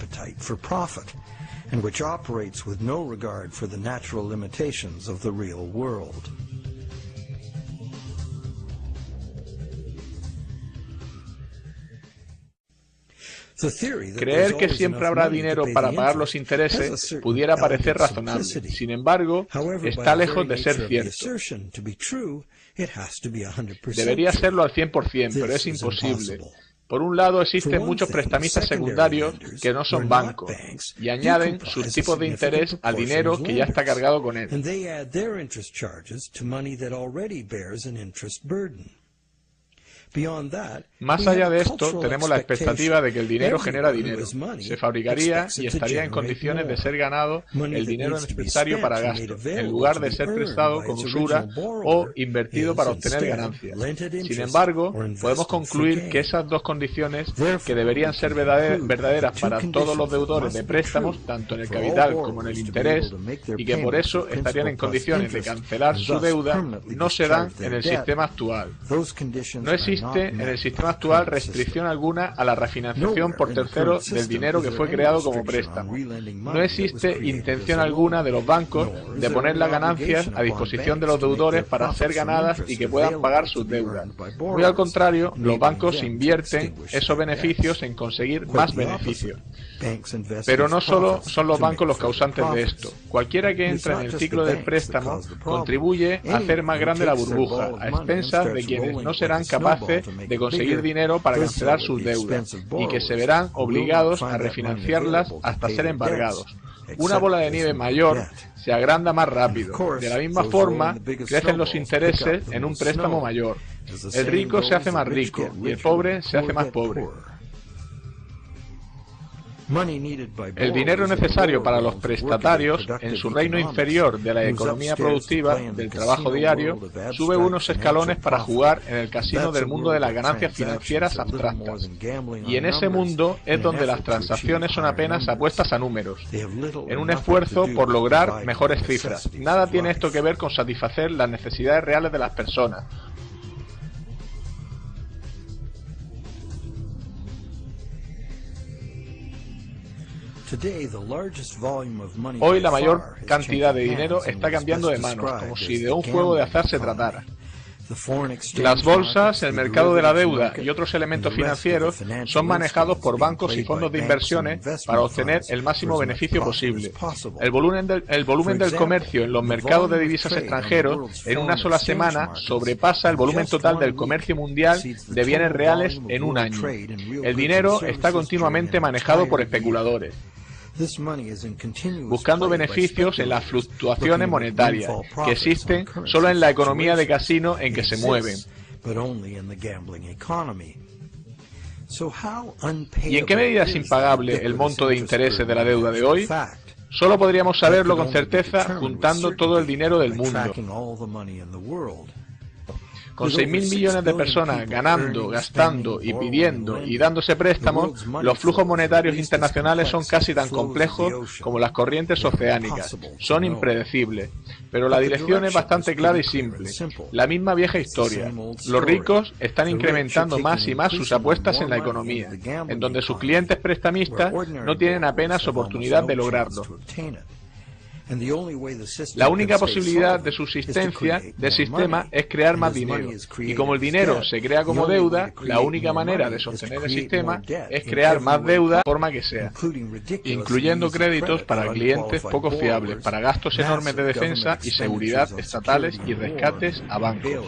Speaker 1: Creer que siempre habrá dinero para pagar los intereses pudiera parecer razonable. Sin embargo, está lejos de ser cierto. Debería serlo al 100%, pero es imposible. Por un lado, existen muchos prestamistas secundarios que no son bancos y añaden sus tipos de interés al dinero que ya está cargado con él. Más allá de esto, tenemos la expectativa de que el dinero genera dinero. Se fabricaría y estaría en condiciones de ser ganado el dinero necesario para gasto, en lugar de ser prestado con usura o invertido para obtener ganancias. Sin embargo, podemos concluir que esas dos condiciones, que deberían ser verdaderas para todos los deudores de préstamos, tanto en el capital como en el interés, y que por eso estarían en condiciones de cancelar su deuda, no se dan en el sistema actual. No existe en el sistema actual restricción alguna a la refinanciación por terceros del dinero que fue creado como préstamo. No existe intención alguna de los bancos de poner las ganancias a disposición de los deudores para ser ganadas y que puedan pagar sus deudas. Muy al contrario, los bancos invierten esos beneficios en conseguir más beneficios. Pero no solo son los bancos los causantes de esto. Cualquiera que entra en el ciclo del préstamo contribuye a hacer más grande la burbuja, a expensas de quienes no serán capaces de conseguir dinero para cancelar sus deudas y que se verán obligados a refinanciarlas hasta ser embargados. Una bola de nieve mayor se agranda más rápido. De la misma forma, crecen los intereses en un préstamo mayor. El rico se hace más rico y el pobre se hace más pobre. El dinero necesario para los prestatarios en su reino inferior de la economía productiva, del trabajo diario, sube unos escalones para jugar en el casino del mundo de las ganancias financieras abstractas. Y en ese mundo es donde las transacciones son apenas apuestas a números, en un esfuerzo por lograr mejores cifras. Nada tiene esto que ver con satisfacer las necesidades reales de las personas. Hoy la mayor cantidad de dinero está cambiando de manos, como si de un juego de azar se tratara. Las bolsas, el mercado de la deuda y otros elementos financieros son manejados por bancos y fondos de inversiones para obtener el máximo beneficio posible. El volumen del comercio en los mercados de divisas extranjeros en una sola semana sobrepasa el volumen total del comercio mundial de bienes reales en un año. El dinero está continuamente manejado por especuladores, buscando beneficios en las fluctuaciones monetarias que existen solo en la economía de casino en que se mueven. ¿Y en qué medida es impagable el monto de intereses de la deuda de hoy? Solo podríamos saberlo con certeza juntando todo el dinero del mundo. Con 6.000 millones de personas ganando, gastando y pidiendo y dándose préstamos, los flujos monetarios internacionales son casi tan complejos como las corrientes oceánicas. Son impredecibles. Pero la dirección es bastante clara y simple. La misma vieja historia. Los ricos están incrementando más y más sus apuestas en la economía, en donde sus clientes prestamistas no tienen apenas oportunidad de lograrlo. La única posibilidad de subsistencia del sistema es crear más dinero, y como el dinero se crea como deuda, la única manera de sostener el sistema es crear más deuda de forma que sea, incluyendo créditos para clientes poco fiables, para gastos enormes de defensa y seguridad estatales y rescates a bancos.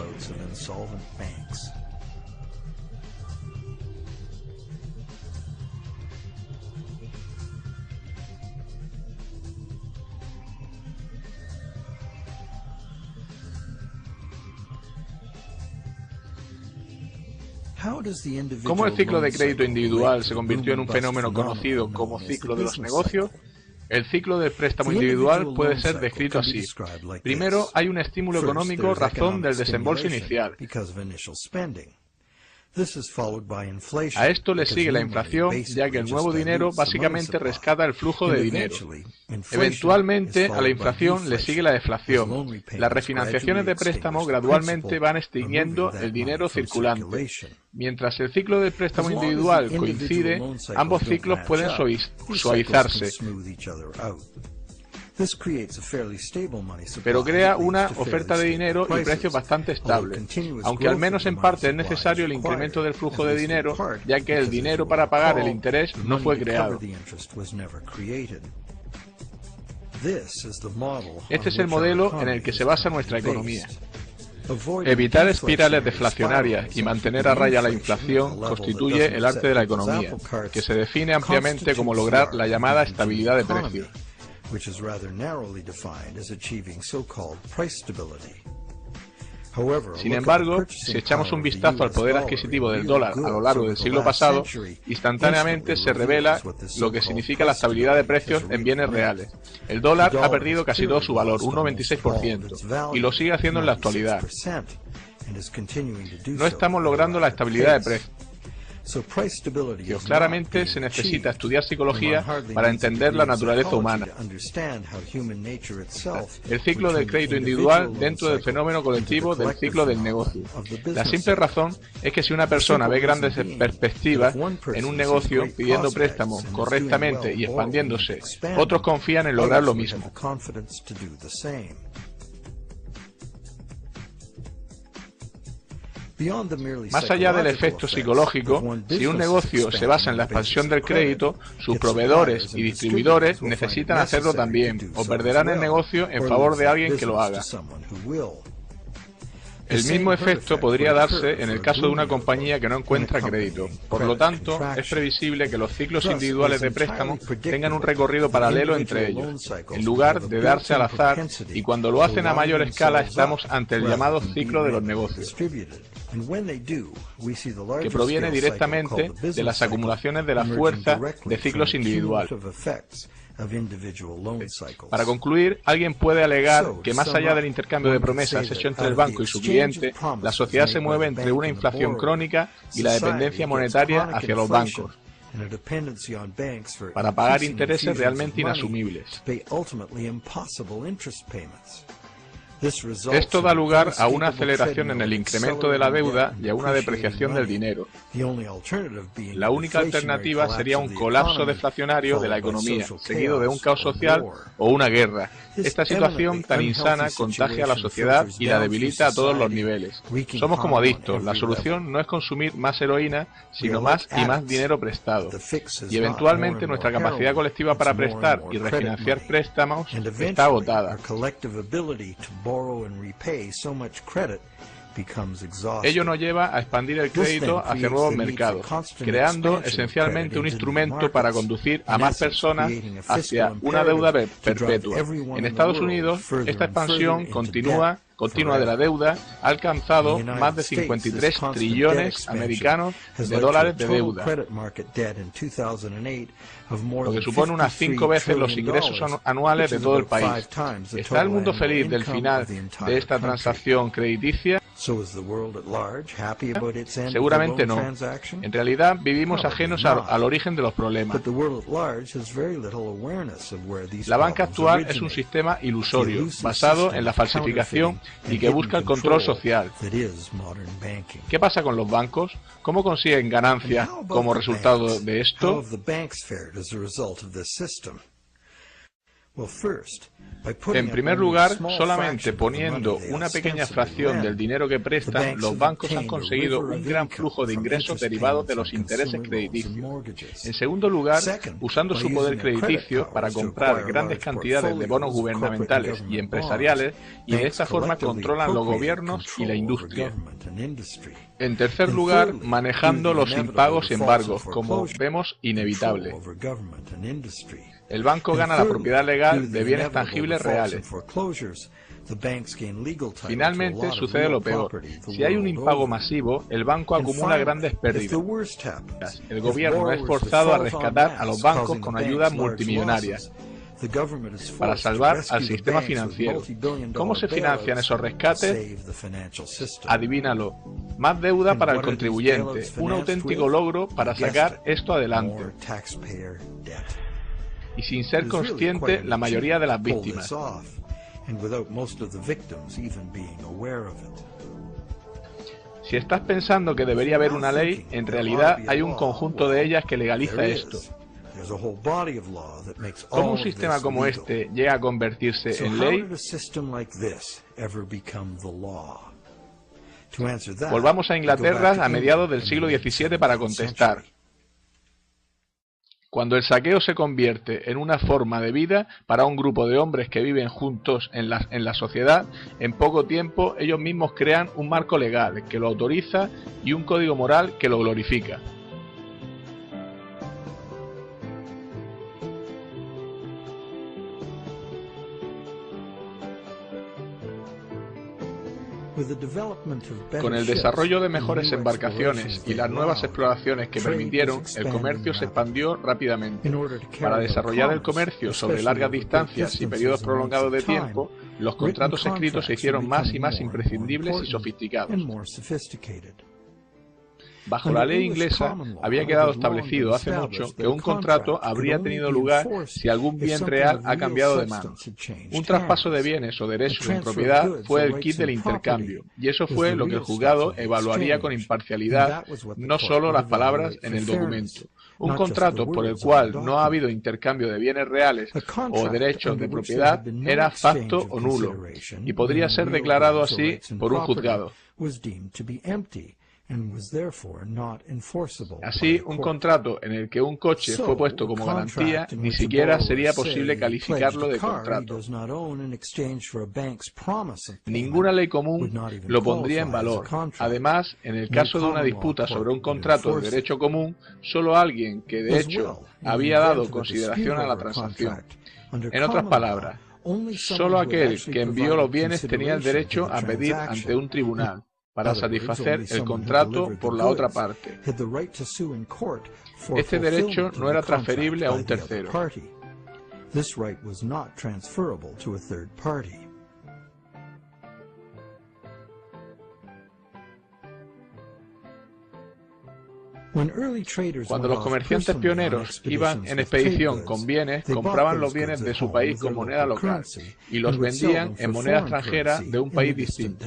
Speaker 1: ¿Cómo el ciclo de crédito individual se convirtió en un fenómeno conocido como ciclo de los negocios? El ciclo del préstamo individual puede ser descrito así. Primero, hay un estímulo económico razón del desembolso inicial. A esto le sigue la inflación, ya que el nuevo dinero básicamente rescata el flujo de dinero. Eventualmente, a la inflación le sigue la deflación. Las refinanciaciones de préstamo gradualmente van extinguiendo el dinero circulante. Mientras el ciclo del préstamo individual coincide, ambos ciclos pueden suavizarse, pero crea una oferta de dinero y precios bastante estables, aunque al menos en parte es necesario el incremento del flujo de dinero, ya que el dinero para pagar el interés no fue creado. Este es el modelo en el que se basa nuestra economía. Evitar espirales deflacionarias y mantener a raya la inflación constituye el arte de la economía, que se define ampliamente como lograr la llamada estabilidad de precios. Sin embargo, si echamos un vistazo al poder adquisitivo del dólar a lo largo del siglo pasado, instantáneamente se revela lo que significa la estabilidad de precios en bienes reales. El dólar ha perdido casi todo su valor, un 96%, y lo sigue haciendo en la actualidad. No estamos logrando la estabilidad de precios. Claramente se necesita estudiar psicología para entender la naturaleza humana. El ciclo del crédito individual dentro del fenómeno colectivo del ciclo del negocio. La simple razón es que si una persona ve grandes perspectivas en un negocio pidiendo préstamo correctamente y expandiéndose, otros confían en lograr lo mismo. Más allá del efecto psicológico, si un negocio se basa en la expansión del crédito, sus proveedores y distribuidores necesitan hacerlo también, o perderán el negocio en favor de alguien que lo haga. El mismo efecto podría darse en el caso de una compañía que no encuentra crédito. Por lo tanto, es previsible que los ciclos individuales de préstamo tengan un recorrido paralelo entre ellos, en lugar de darse al azar, y cuando lo hacen a mayor escala estamos ante el llamado ciclo de los negocios, que proviene directamente de las acumulaciones de la fuerza de ciclos individuales. Para concluir, alguien puede alegar que más allá del intercambio de promesas hecho entre el banco y su cliente, la sociedad se mueve entre una inflación crónica y la dependencia monetaria hacia los bancos, para pagar intereses realmente inasumibles. Esto da lugar a una aceleración en el incremento de la deuda y a una depreciación del dinero. La única alternativa sería un colapso deflacionario de la economía, seguido de un caos social o una guerra. Esta situación tan insana contagia a la sociedad y la debilita a todos los niveles. Somos como adictos. La solución no es consumir más heroína, sino más y más dinero prestado. Y eventualmente nuestra capacidad colectiva para prestar y refinanciar préstamos está agotada. Ello nos lleva a expandir el crédito hacia nuevos mercados, creando esencialmente un instrumento para conducir a más personas hacia una deuda perpetua. En Estados Unidos, esta expansión continua de la deuda ha alcanzado más de 53 trillones americanos de dólares de deuda, lo que supone unas 5 veces los ingresos anuales de todo el país. ¿Está el mundo feliz del final de esta transacción crediticia? Seguramente no. En realidad vivimos ajenos al origen de los problemas. La banca actual es un sistema ilusorio, basado en la falsificación y que busca el control social. ¿Qué pasa con los bancos? ¿Cómo consiguen ganancias como resultado de esto? En primer lugar, solamente poniendo una pequeña fracción del dinero que prestan, los bancos han conseguido un gran flujo de ingresos derivados de los intereses crediticios. En segundo lugar, usando su poder crediticio para comprar grandes cantidades de bonos gubernamentales y empresariales, y de esta forma controlan los gobiernos y la industria. En tercer lugar, manejando los impagos y embargos, como vemos inevitable. El banco gana la propiedad legal de bienes tangibles reales. Finalmente sucede lo peor. Si hay un impago masivo, el banco acumula grandes pérdidas. El gobierno es forzado a rescatar a los bancos con ayudas multimillonarias para salvar al sistema financiero. ¿Cómo se financian esos rescates? Adivínalo. Más deuda para el contribuyente. Un auténtico logro para sacar esto adelante. Y sin ser consciente la mayoría de las víctimas. Si estás pensando que debería haber una ley, en realidad hay un conjunto de ellas que legaliza esto. ¿Cómo un sistema como este llega a convertirse en ley? Volvamos a Inglaterra a mediados del siglo XVII para contestar. Cuando el saqueo se convierte en una forma de vida para un grupo de hombres que viven juntos en la sociedad, en poco tiempo ellos mismos crean un marco legal que lo autoriza y un código moral que lo glorifica. Con el desarrollo de mejores embarcaciones y las nuevas exploraciones que permitieron, el comercio se expandió rápidamente. Para desarrollar el comercio sobre largas distancias y periodos prolongados de tiempo, los contratos escritos se hicieron más y más imprescindibles y sofisticados. Bajo la ley inglesa había quedado establecido hace mucho que un contrato habría tenido lugar si algún bien real ha cambiado de manos. Un traspaso de bienes o derechos en propiedad fue el quid del intercambio, y eso fue lo que el juzgado evaluaría con imparcialidad, no solo las palabras en el documento. Un contrato por el cual no ha habido intercambio de bienes reales o derechos de propiedad era facto o nulo, y podría ser declarado así por un juzgado. Así, un contrato en el que un coche fue puesto como garantía ni siquiera sería posible calificarlo de contrato. Ninguna ley común lo pondría en valor. Además, en el caso de una disputa sobre un contrato de derecho común, solo alguien que de hecho había dado consideración a la transacción. En otras palabras, solo aquel que envió los bienes tenía el derecho a pedir ante un tribunal para satisfacer el contrato por la otra parte. Este derecho no era transferible a un tercero. Cuando los comerciantes pioneros iban en expedición con bienes, compraban los bienes de su país con moneda local y los vendían en moneda extranjera de un país distinto.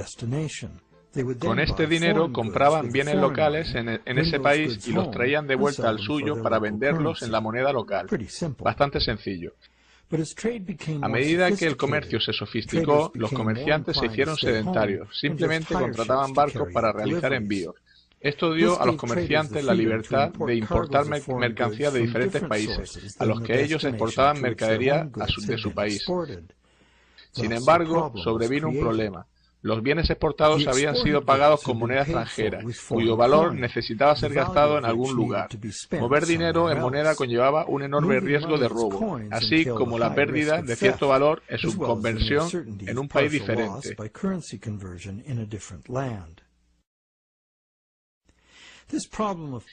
Speaker 1: Con este dinero compraban bienes locales en ese país y los traían de vuelta al suyo para venderlos en la moneda local. Bastante sencillo. A medida que el comercio se sofisticó, los comerciantes se hicieron sedentarios. Simplemente contrataban barcos para realizar envíos. Esto dio a los comerciantes la libertad de importar mercancías de diferentes países, a los que ellos exportaban mercadería de su país. Sin embargo, sobrevino un problema. Los bienes exportados habían sido pagados con moneda extranjera, cuyo valor necesitaba ser gastado en algún lugar. Mover dinero en moneda conllevaba un enorme riesgo de robo, así como la pérdida de cierto valor en su conversión en un país diferente.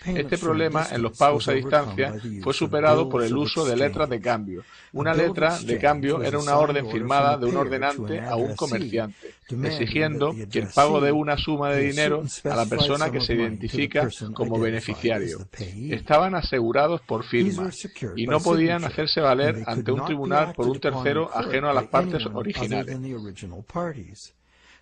Speaker 1: Este problema en los pagos a distancia fue superado por el uso de letras de cambio. Una letra de cambio era una orden firmada de un ordenante a un comerciante, exigiendo que el pago de una suma de dinero a la persona que se identifica como beneficiario. Estaban asegurados por firma y no podían hacerse valer ante un tribunal por un tercero ajeno a las partes originales.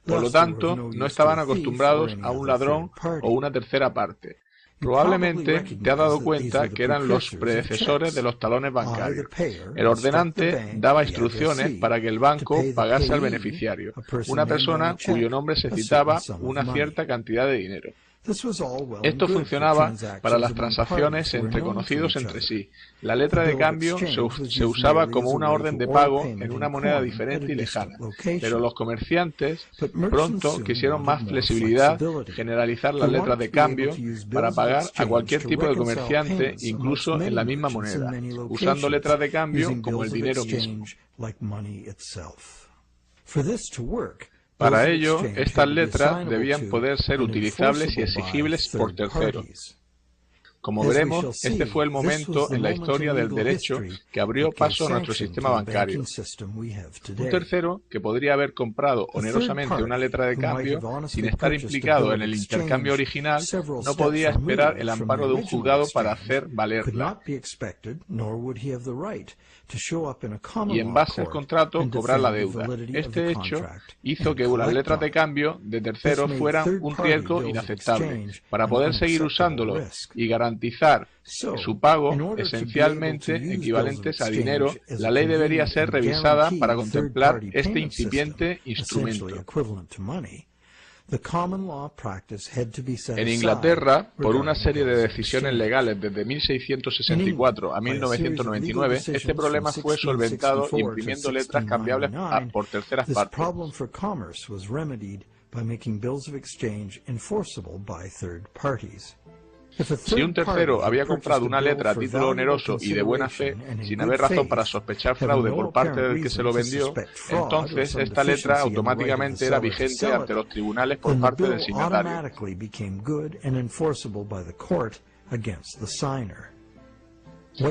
Speaker 1: Por lo tanto, no estaban acostumbrados a un ladrón o una tercera parte. Probablemente te has dado cuenta que eran los predecesores de los talones bancarios. El ordenante daba instrucciones para que el banco pagase al beneficiario, una persona cuyo nombre se citaba una cierta cantidad de dinero. Esto funcionaba para las transacciones entre conocidos entre sí. La letra de cambio se usaba como una orden de pago en una moneda diferente y lejana, pero los comerciantes pronto quisieron más flexibilidad, generalizar las letras de cambio para pagar a cualquier tipo de comerciante, incluso en la misma moneda, usando letras de cambio como el dinero mismo. Para ello, estas letras debían poder ser utilizables y exigibles por terceros. Como veremos, este fue el momento en la historia del derecho que abrió paso a nuestro sistema bancario. Un tercero, que podría haber comprado onerosamente una letra de cambio sin estar implicado en el intercambio original, no podía esperar el amparo de un juzgado para hacer valerla, y en base al contrato cobrar la deuda. Este hecho hizo que las letras de cambio de terceros fueran un riesgo inaceptable. Para poder seguir usándolo y garantizar su pago, esencialmente equivalentes a dinero, la ley debería ser revisada para contemplar este incipiente instrumento. En Inglaterra, por una serie de decisiones legales desde 1664 a 1999, este problema fue solventado imprimiendo letras cambiables por terceras partes. Si un tercero había comprado una letra a título oneroso y de buena fe, sin haber razón para sospechar fraude por parte del que se lo vendió, entonces esta letra automáticamente era vigente ante los tribunales por parte del signatario.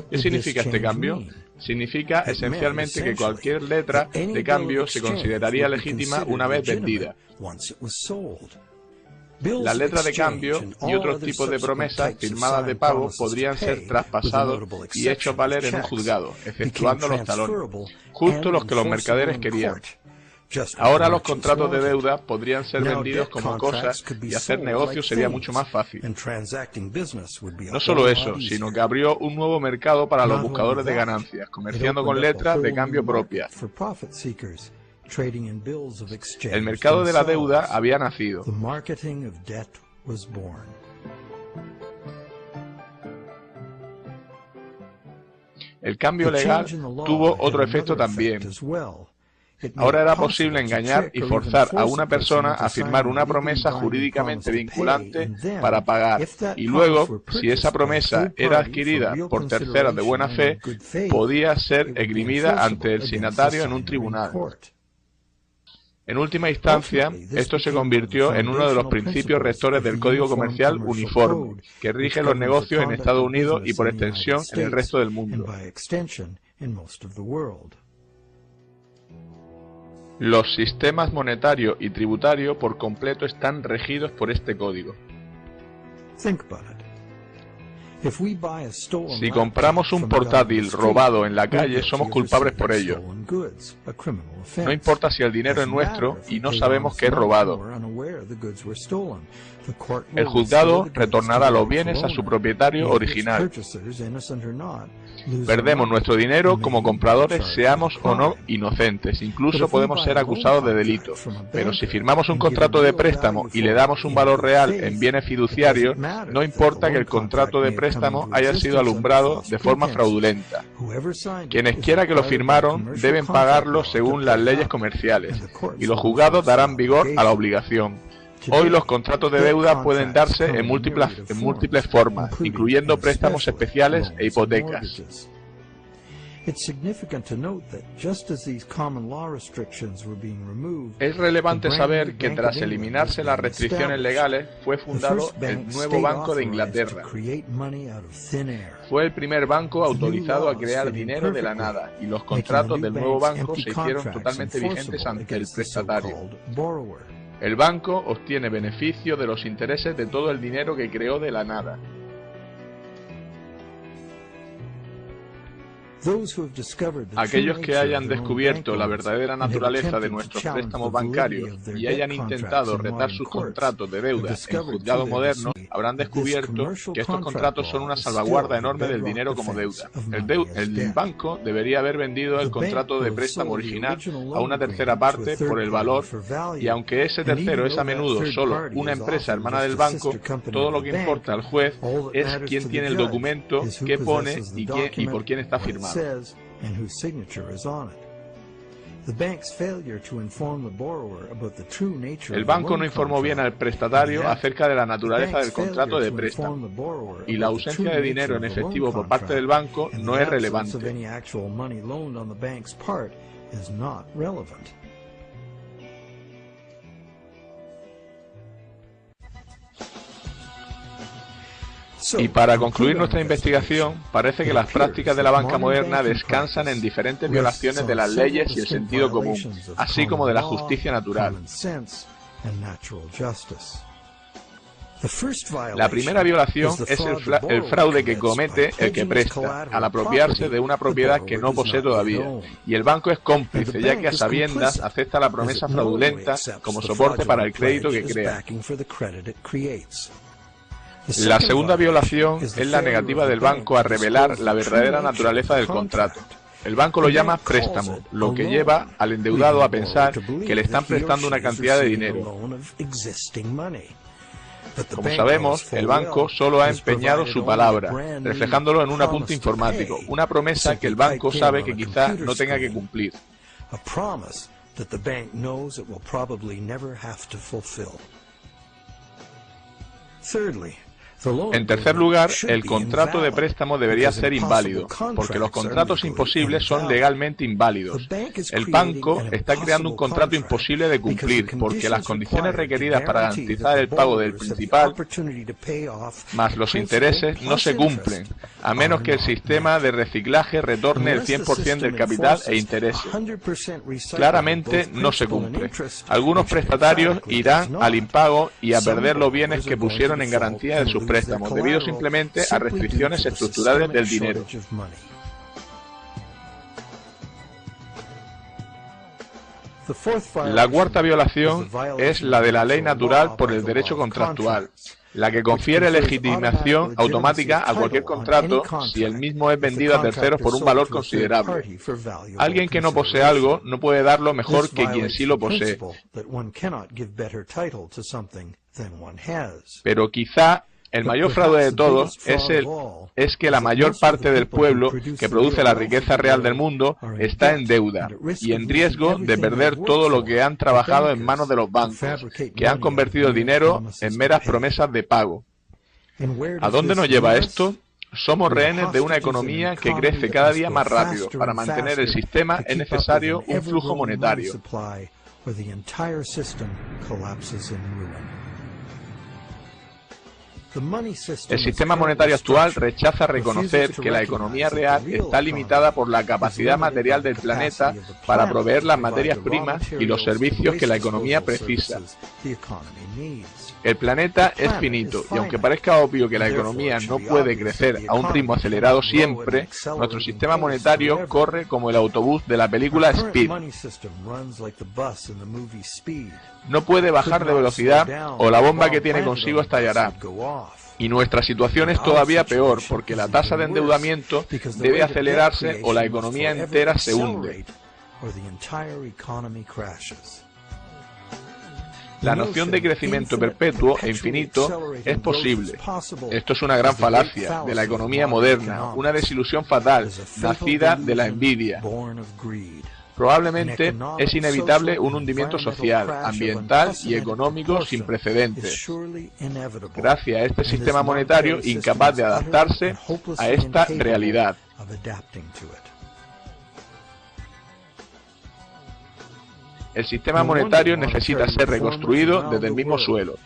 Speaker 1: ¿Qué significa este cambio? Significa esencialmente que cualquier letra de cambio se consideraría legítima una vez vendida. Las letras de cambio y otros tipos de promesas firmadas de pago podrían ser traspasados y hechos valer en un juzgado, exceptuando los talones, justo los que los mercaderes querían. Ahora los contratos de deuda podrían ser vendidos como cosas y hacer negocios sería mucho más fácil. No solo eso, sino que abrió un nuevo mercado para los buscadores de ganancias, comerciando con letras de cambio propias. El mercado de la deuda había nacido. El cambio legal tuvo otro efecto también. Ahora era posible engañar y forzar a una persona a firmar una promesa jurídicamente vinculante para pagar, y luego, si esa promesa era adquirida por terceros de buena fe, podía ser esgrimida ante el signatario en un tribunal. En última instancia, esto se convirtió en uno de los principios rectores del Código Comercial uniforme, que rige los negocios en Estados Unidos y por extensión en el resto del mundo. Los sistemas monetario y tributario por completo están regidos por este código. Si compramos un portátil robado en la calle, somos culpables por ello. No importa si el dinero es nuestro y no sabemos que es robado. El juzgado retornará los bienes a su propietario original. Perdemos nuestro dinero como compradores, seamos o no inocentes. Incluso podemos ser acusados de delito. Pero si firmamos un contrato de préstamo y le damos un valor real en bienes fiduciarios, no importa que el contrato de préstamo haya sido alumbrado de forma fraudulenta. Quienes quiera que lo firmaron deben pagarlo según las leyes comerciales, y los juzgados darán vigor a la obligación. Hoy los contratos de deuda pueden darse en múltiples formas, incluyendo préstamos especiales e hipotecas. Es relevante saber que tras eliminarse las restricciones legales fue fundado el nuevo Banco de Inglaterra. Fue el primer banco autorizado a crear dinero de la nada, y los contratos del nuevo banco se hicieron totalmente vigentes ante el prestatario. El banco obtiene beneficio de los intereses de todo el dinero que creó de la nada. Aquellos que hayan descubierto la verdadera naturaleza de nuestros préstamos bancarios y hayan intentado retar sus contratos de deuda en juzgado moderno, habrán descubierto que estos contratos son una salvaguarda enorme del dinero como deuda. El banco debería haber vendido el contrato de préstamo original a una tercera parte por el valor, y aunque ese tercero es a menudo solo una empresa hermana del banco, todo lo que importa al juez es quién tiene el documento, qué pone y por quién está firmado. El banco no informó bien al prestatario acerca de la naturaleza del contrato de préstamo, y la ausencia de dinero en efectivo por parte del banco no es relevante. Y para concluir nuestra investigación, parece que las prácticas de la banca moderna descansan en diferentes violaciones de las leyes y el sentido común, así como de la justicia natural. La primera violación es el fraude que comete el que presta, al apropiarse de una propiedad que no posee todavía, y el banco es cómplice, ya que a sabiendas acepta la promesa fraudulenta como soporte para el crédito que crea. La segunda violación es la negativa del banco a revelar la verdadera naturaleza del contrato. El banco lo llama préstamo, lo que lleva al endeudado a pensar que le están prestando una cantidad de dinero. Como sabemos, el banco solo ha empeñado su palabra, reflejándolo en un apunte informático, una promesa que el banco sabe que quizá no tenga que cumplir. En tercer lugar, el contrato de préstamo debería ser inválido, porque los contratos imposibles son legalmente inválidos. El banco está creando un contrato imposible de cumplir, porque las condiciones requeridas para garantizar el pago del principal, más los intereses, no se cumplen, a menos que el sistema de reciclaje retorne el 100% del capital e intereses. Claramente no se cumple. Algunos prestatarios irán al impago y a perder los bienes que pusieron en garantía de sus préstamos, debido simplemente a restricciones estructurales del dinero. La cuarta violación es la de la ley natural por el derecho contractual, la que confiere legitimación automática a cualquier contrato si el mismo es vendido a terceros por un valor considerable. Alguien que no posee algo no puede darlo mejor que quien sí lo posee. Pero quizá el mayor fraude de todos es que la mayor parte del pueblo que produce la riqueza real del mundo está en deuda y en riesgo de perder todo lo que han trabajado en manos de los bancos, que han convertido el dinero en meras promesas de pago. ¿A dónde nos lleva esto? Somos rehenes de una economía que crece cada día más rápido. Para mantener el sistema es necesario un flujo monetario. El sistema monetario actual rechaza reconocer que la economía real está limitada por la capacidad material del planeta para proveer las materias primas y los servicios que la economía precisa. El planeta es finito, y aunque parezca obvio que la economía no puede crecer a un ritmo acelerado siempre, nuestro sistema monetario corre como el autobús de la película Speed. No puede bajar de velocidad o la bomba que tiene consigo estallará. Y nuestra situación es todavía peor, porque la tasa de endeudamiento debe acelerarse o la economía entera se hunde. La noción de crecimiento perpetuo e infinito es posible. Esto es una gran falacia de la economía moderna, una desilusión fatal, nacida de la envidia. Probablemente es inevitable un hundimiento social, ambiental y económico sin precedentes, gracias a este sistema monetario incapaz de adaptarse a esta realidad. El sistema monetario necesita ser reconstruido desde el mismo suelo.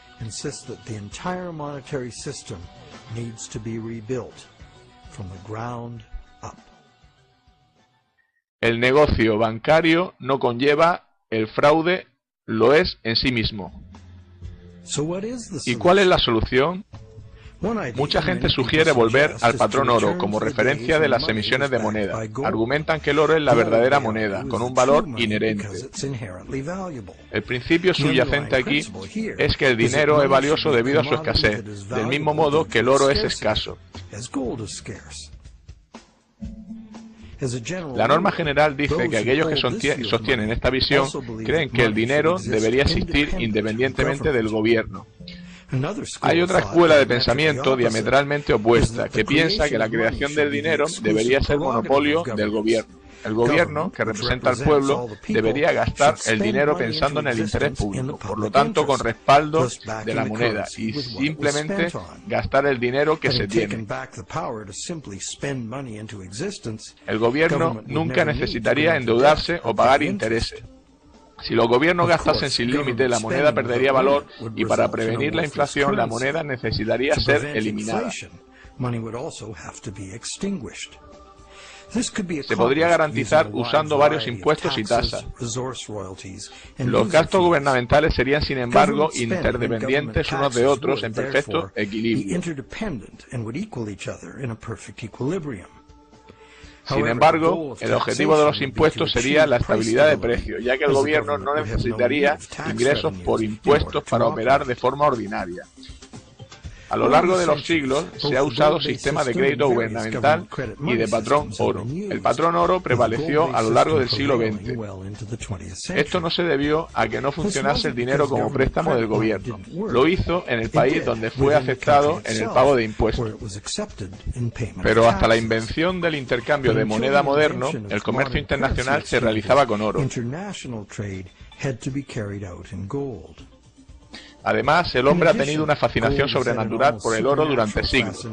Speaker 1: El negocio bancario no conlleva el fraude, lo es en sí mismo. ¿Y cuál es la solución? Mucha gente sugiere volver al patrón oro como referencia de las emisiones de moneda. Argumentan que el oro es la verdadera moneda, con un valor inherente. El principio subyacente aquí es que el dinero es valioso debido a su escasez, del mismo modo que el oro es escaso. La norma general dice que aquellos que sostienen esta visión creen que el dinero debería existir independientemente del gobierno. Hay otra escuela de pensamiento diametralmente opuesta, que piensa que la creación del dinero debería ser monopolio del gobierno. El gobierno, que representa al pueblo, debería gastar el dinero pensando en el interés público, por lo tanto con respaldo de la moneda, y simplemente gastar el dinero que se tiene. El gobierno nunca necesitaría endeudarse o pagar intereses. Si los gobiernos gastasen sin límite, la moneda perdería valor y para prevenir la inflación, la moneda necesitaría ser eliminada. Se podría garantizar usando varios impuestos y tasas. Los gastos gubernamentales serían, sin embargo, interdependientes unos de otros en perfecto equilibrio. Sin embargo, el objetivo de los impuestos sería la estabilidad de precios, ya que el gobierno no necesitaría ingresos por impuestos para operar de forma ordinaria. A lo largo de los siglos se ha usado sistema de crédito gubernamental y de patrón oro. El patrón oro prevaleció a lo largo del siglo XX. Esto no se debió a que no funcionase el dinero como préstamo del gobierno. Lo hizo en el país donde fue aceptado en el pago de impuestos. Pero hasta la invención del intercambio de moneda moderno, el comercio internacional se realizaba con oro. Además, el hombre ha tenido una fascinación sobrenatural por el oro durante siglos.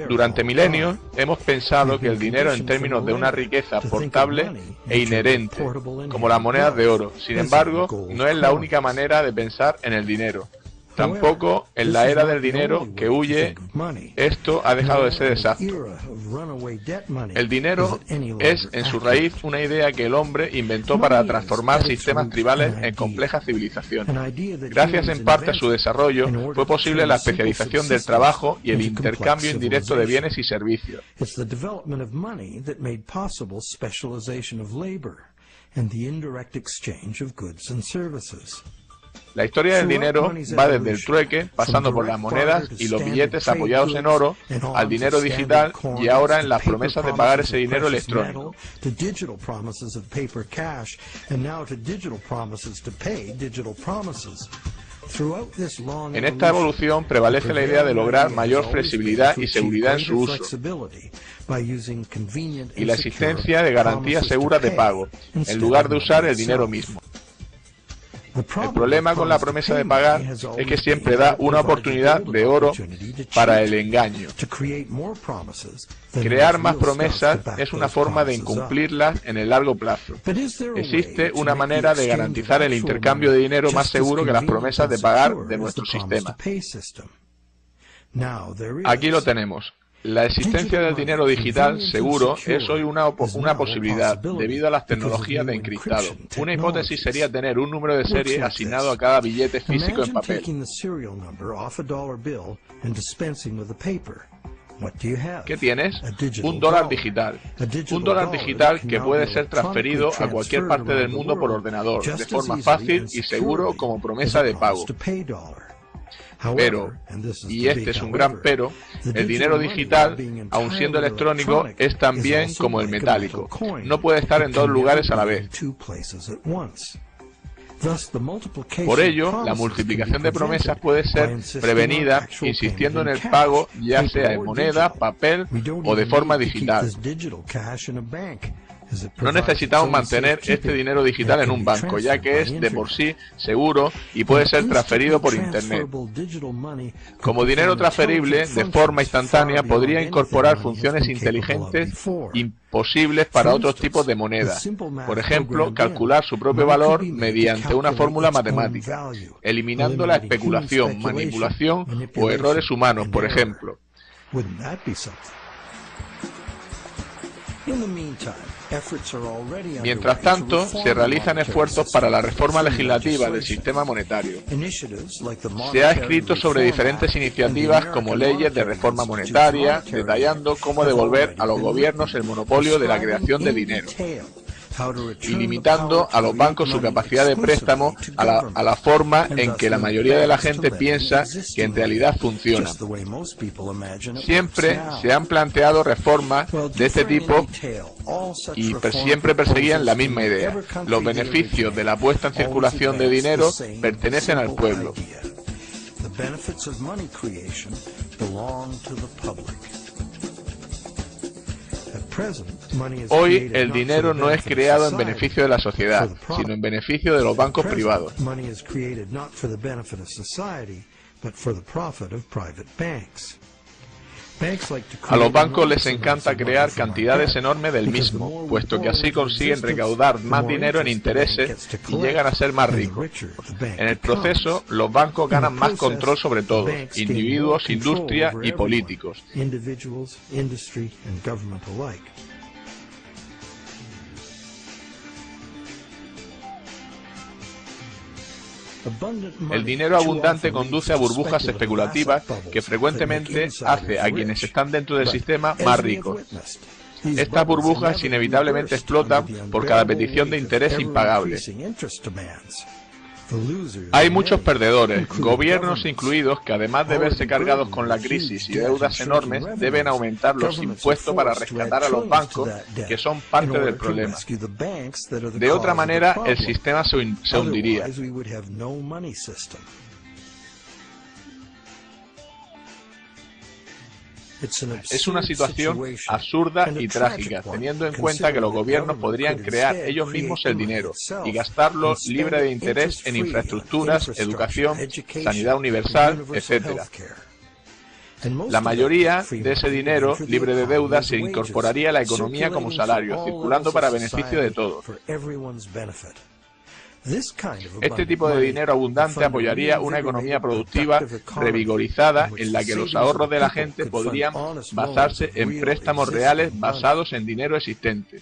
Speaker 1: Durante milenios hemos pensado que el dinero en términos de una riqueza portable e inherente, como las monedas de oro. Sin embargo, no es la única manera de pensar en el dinero. Tampoco en la era del dinero que huye, esto ha dejado de ser exacto. El dinero es en su raíz una idea que el hombre inventó para transformar sistemas tribales en complejas civilizaciones. Gracias en parte a su desarrollo, fue posible la especialización del trabajo y el intercambio indirecto de bienes y servicios. La historia del dinero va desde el trueque, pasando por las monedas y los billetes apoyados en oro, al dinero digital y ahora en las promesas de pagar ese dinero electrónico. En esta evolución prevalece la idea de lograr mayor flexibilidad y seguridad en su uso, y la existencia de garantías seguras de pago, en lugar de usar el dinero mismo. El problema con la promesa de pagar es que siempre da una oportunidad de oro para el engaño. Crear más promesas es una forma de incumplirlas en el largo plazo. Existe una manera de garantizar el intercambio de dinero más seguro que las promesas de pagar de nuestro sistema. Aquí lo tenemos. La existencia del dinero digital seguro es hoy una posibilidad debido a las tecnologías de encriptado. Una hipótesis sería tener un número de serie asignado a cada billete físico en papel. ¿Qué tienes? Un dólar digital. Un dólar digital que puede ser transferido a cualquier parte del mundo por ordenador, de forma fácil y seguro como promesa de pago. Pero, y este es un gran pero, el dinero digital, aun siendo electrónico, es también como el metálico. No puede estar en dos lugares a la vez. Por ello, la multiplicación de promesas puede ser prevenida insistiendo en el pago, ya sea en moneda, papel o de forma digital. No necesitamos mantener este dinero digital en un banco, ya que es de por sí seguro y puede ser transferido por Internet. Como dinero transferible, de forma instantánea, podría incorporar funciones inteligentes imposibles para otros tipos de moneda. Por ejemplo, calcular su propio valor mediante una fórmula matemática, eliminando la especulación, manipulación o errores humanos, por ejemplo. Mientras tanto, se realizan esfuerzos para la reforma legislativa del sistema monetario. Se ha escrito sobre diferentes iniciativas como leyes de reforma monetaria, detallando cómo devolver a los gobiernos el monopolio de la creación de dinero y limitando a los bancos su capacidad de préstamo a la forma en que la mayoría de la gente piensa que en realidad funciona. Siempre se han planteado reformas de este tipo y siempre perseguían la misma idea. Los beneficios de la puesta en circulación de dinero pertenecen al pueblo. Hoy el dinero no es creado en beneficio de la sociedad, sino en beneficio de los bancos privados. A los bancos les encanta crear cantidades enormes del mismo, puesto que así consiguen recaudar más dinero en intereses y llegan a ser más ricos. En el proceso, los bancos ganan más control sobre todos, individuos, industria y políticos. El dinero abundante conduce a burbujas especulativas que frecuentemente hace a quienes están dentro del sistema más ricos. Estas burbujas inevitablemente explotan por cada petición de interés impagable. Hay muchos perdedores, gobiernos incluidos, que además de verse cargados con la crisis y deudas enormes, deben aumentar los impuestos para rescatar a los bancos, que son parte del problema. De otra manera, el sistema se hundiría. Es una situación absurda y trágica, teniendo en cuenta que los gobiernos podrían crear ellos mismos el dinero y gastarlo libre de interés en infraestructuras, educación, sanidad universal, etc. La mayoría de ese dinero, libre de deuda, se incorporaría a la economía como salario, circulando para beneficio de todos. Este tipo de dinero abundante apoyaría una economía productiva revigorizada en la que los ahorros de la gente podrían basarse en préstamos reales basados en dinero existente.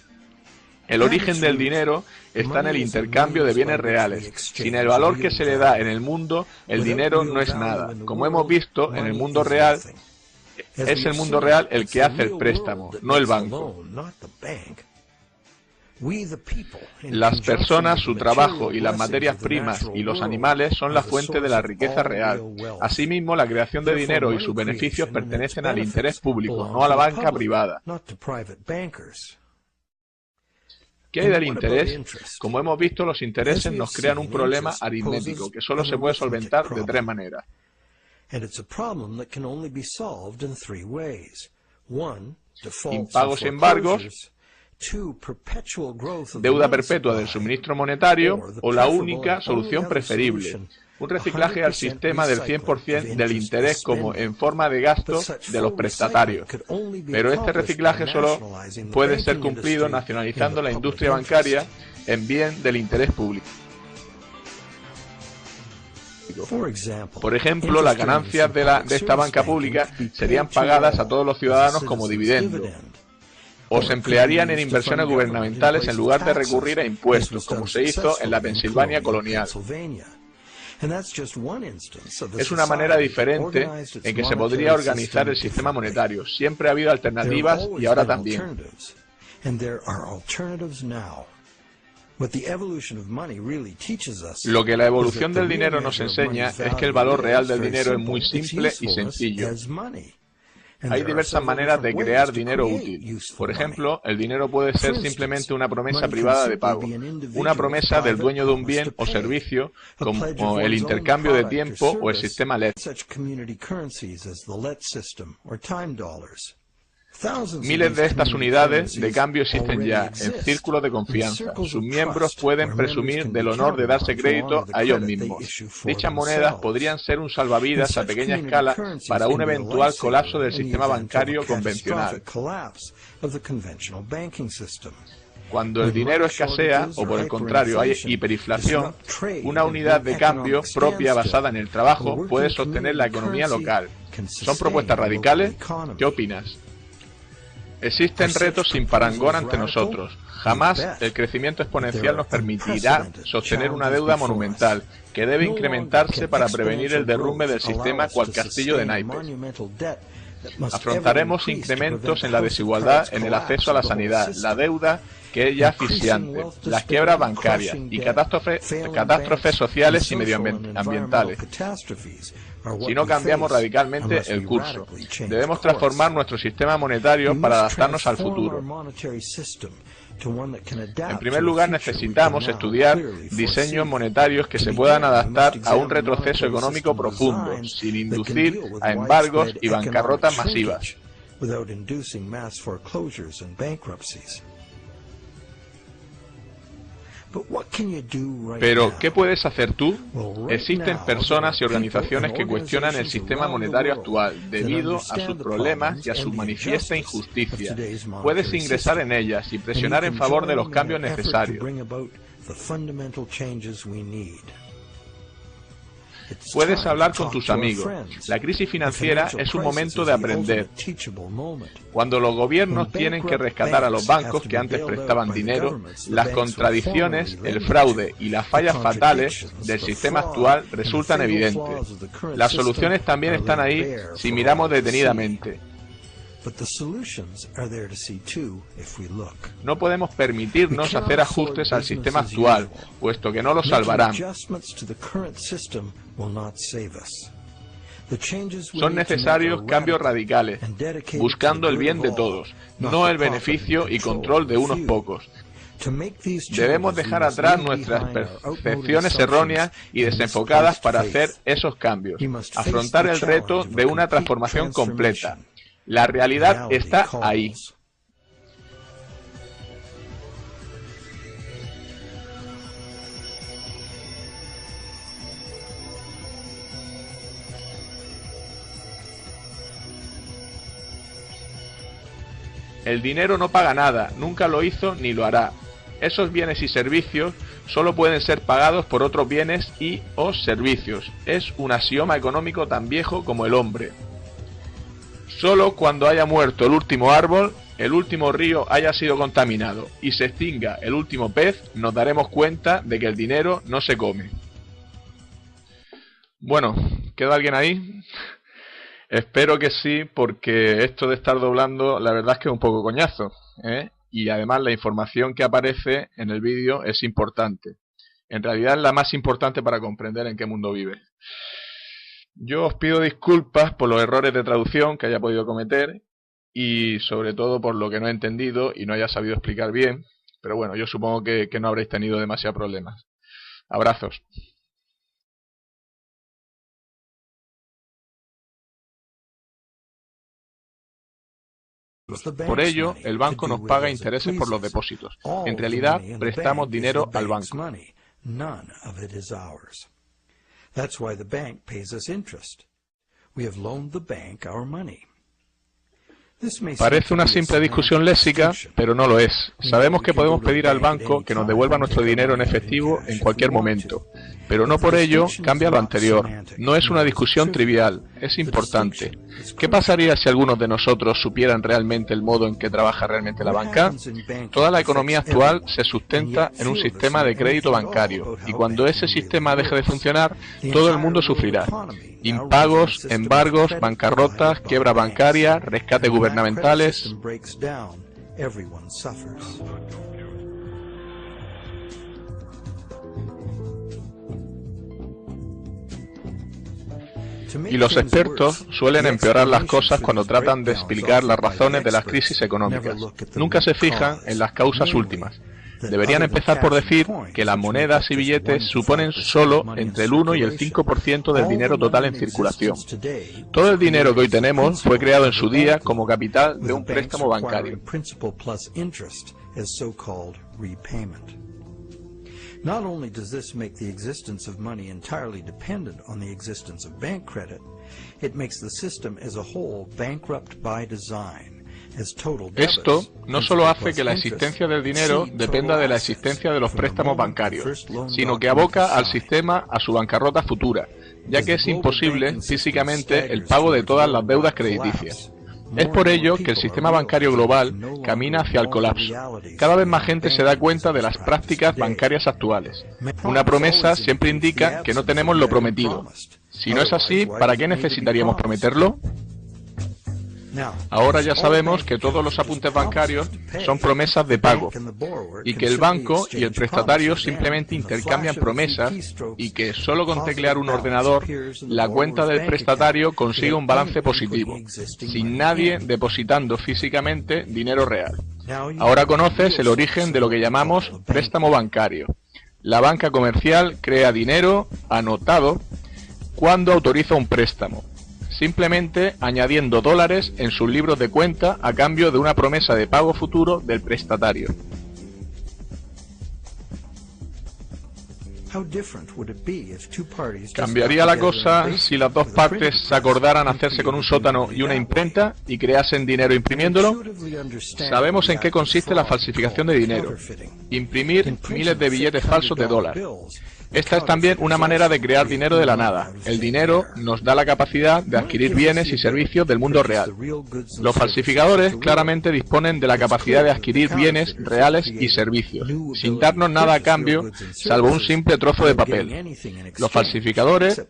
Speaker 1: El origen del dinero está en el intercambio de bienes reales. Sin el valor que se le da en el mundo, el dinero no es nada. Como hemos visto, en el mundo real, es el mundo real el que hace el préstamo, no el banco. Las personas, su trabajo y las materias primas y los animales son la fuente de la riqueza real. Asimismo, la creación de dinero y sus beneficios pertenecen al interés público, no a la banca privada. ¿Qué hay del interés? Como hemos visto, los intereses nos crean un problema aritmético que solo se puede solventar de tres maneras. Impagos y embargos, deuda perpetua del suministro monetario o la única solución preferible, un reciclaje al sistema del 100% del interés como en forma de gasto de los prestatarios. Pero este reciclaje solo puede ser cumplido nacionalizando la industria bancaria en bien del interés público. Por ejemplo, las ganancias de esta banca pública serían pagadas a todos los ciudadanos como dividendo, o se emplearían en inversiones gubernamentales en lugar de recurrir a impuestos, como se hizo en la Pensilvania colonial. Es una manera diferente en que se podría organizar el sistema monetario. Siempre ha habido alternativas y ahora también. Lo que la evolución del dinero nos enseña es que el valor real del dinero es muy simple y sencillo. Hay diversas maneras de crear dinero útil. Por ejemplo, el dinero puede ser simplemente una promesa privada de pago, una promesa del dueño de un bien o servicio, como el intercambio de tiempo o el sistema LED. Miles de estas unidades de cambio existen ya, en círculos de confianza. Sus miembros pueden presumir del honor de darse crédito a ellos mismos. Dichas monedas podrían ser un salvavidas a pequeña escala para un eventual colapso del sistema bancario convencional. Cuando el dinero escasea, o por el contrario hay hiperinflación, una unidad de cambio propia basada en el trabajo puede sostener la economía local. ¿Son propuestas radicales? ¿Qué opinas? Existen retos sin parangón ante nosotros. Jamás el crecimiento exponencial nos permitirá sostener una deuda monumental, que debe incrementarse para prevenir el derrumbe del sistema cual castillo de naipes. Afrontaremos incrementos en la desigualdad en el acceso a la sanidad, la deuda que es ya asfixiante, las quiebras bancarias y catástrofes sociales y medioambientales. Si no cambiamos radicalmente el curso, debemos transformar nuestro sistema monetario para adaptarnos al futuro. En primer lugar, necesitamos estudiar diseños monetarios que se puedan adaptar a un retroceso económico profundo, sin inducir a embargos y bancarrotas masivas. Pero, ¿qué puedes hacer tú? Existen personas y organizaciones que cuestionan el sistema monetario actual debido a sus problemas y a su manifiesta injusticia. Puedes ingresar en ellas y presionar en favor de los cambios necesarios. Puedes hablar con tus amigos. La crisis financiera es un momento de aprender. Cuando los gobiernos tienen que rescatar a los bancos que antes prestaban dinero, las contradicciones, el fraude y las fallas fatales del sistema actual resultan evidentes. Las soluciones también están ahí si miramos detenidamente. No podemos permitirnos hacer ajustes al sistema actual, puesto que no lo salvarán. Son necesarios cambios radicales, buscando el bien de todos, no el beneficio y control de unos pocos. Debemos dejar atrás nuestras percepciones erróneas y desenfocadas para hacer esos cambios, afrontar el reto de una transformación completa. La realidad está ahí. El dinero no paga nada, nunca lo hizo ni lo hará. Esos bienes y servicios solo pueden ser pagados por otros bienes y o servicios. Es un axioma económico tan viejo como el hombre. Solo cuando haya muerto el último árbol, el último río haya sido contaminado y se extinga el último pez, nos daremos cuenta de que el dinero no se come. Bueno, ¿queda alguien ahí? Espero que sí, porque esto de estar doblando, la verdad es que es un poco coñazo, ¿eh? Y además la información que aparece en el vídeo es importante. En realidad es la más importante para comprender en qué mundo vive. Yo os pido disculpas por los errores de traducción que haya podido cometer y sobre todo por lo que no he entendido y no haya sabido explicar bien, pero bueno, yo supongo que no habréis tenido demasiados problemas. Abrazos. Por ello, el banco nos paga intereses por los depósitos. En realidad, prestamos dinero al banco.
Speaker 2: That's why the bank pays us interest. We have loaned the bank our money.
Speaker 1: Parece una simple discusión léxica, pero no lo es. Sabemos que podemos pedir al banco que nos devuelva nuestro dinero en efectivo en cualquier momento, pero no por ello cambia lo anterior. No es una discusión trivial, es importante. ¿Qué pasaría si algunos de nosotros supieran realmente el modo en que trabaja realmente la banca? Toda la economía actual se sustenta en un sistema de crédito bancario, y cuando ese sistema deje de funcionar, todo el mundo sufrirá. Impagos, embargos, bancarrotas, quiebra bancaria, rescate gubernamentales. Y los expertos suelen empeorar las cosas cuando tratan de explicar las razones de las crisis económicas. Nunca se fijan en las causas últimas. Deberían empezar por decir que las monedas y billetes suponen solo entre el 1 y el 5% del dinero total en circulación. Todo el dinero que hoy tenemos fue creado en su día como capital de un préstamo bancario.
Speaker 2: Not only does this make the existence of money entirely dependent on the existence of bank credit, it makes the system as a whole bankrupt by design.
Speaker 1: Esto no solo hace que la existencia del dinero dependa de la existencia de los préstamos bancarios, sino que aboca al sistema a su bancarrota futura, ya que es imposible físicamente el pago de todas las deudas crediticias. Es por ello que el sistema bancario global camina hacia el colapso. Cada vez más gente se da cuenta de las prácticas bancarias actuales. Una promesa siempre indica que no tenemos lo prometido. Si no es así, ¿para qué necesitaríamos prometerlo? Ahora ya sabemos que todos los apuntes bancarios son promesas de pago y que el banco y el prestatario simplemente intercambian promesas y que solo con teclear un ordenador la cuenta del prestatario consigue un balance positivo, sin nadie depositando físicamente dinero real. Ahora conoces el origen de lo que llamamos préstamo bancario. La banca comercial crea dinero anotado cuando autoriza un préstamo, simplemente añadiendo dólares en sus libros de cuenta a cambio de una promesa de pago futuro del prestatario. ¿Cambiaría la cosa si las dos partes se acordaran hacerse con un sótano y una imprenta y creasen dinero imprimiéndolo? Sabemos en qué consiste la falsificación de dinero: imprimir miles de billetes falsos de dólar. Esta es también una manera de crear dinero de la nada. El dinero nos da la capacidad de adquirir bienes y servicios del mundo real. Los falsificadores claramente disponen de la capacidad de adquirir bienes reales y servicios, sin darnos nada a cambio, salvo un simple trozo de papel. Los falsificadores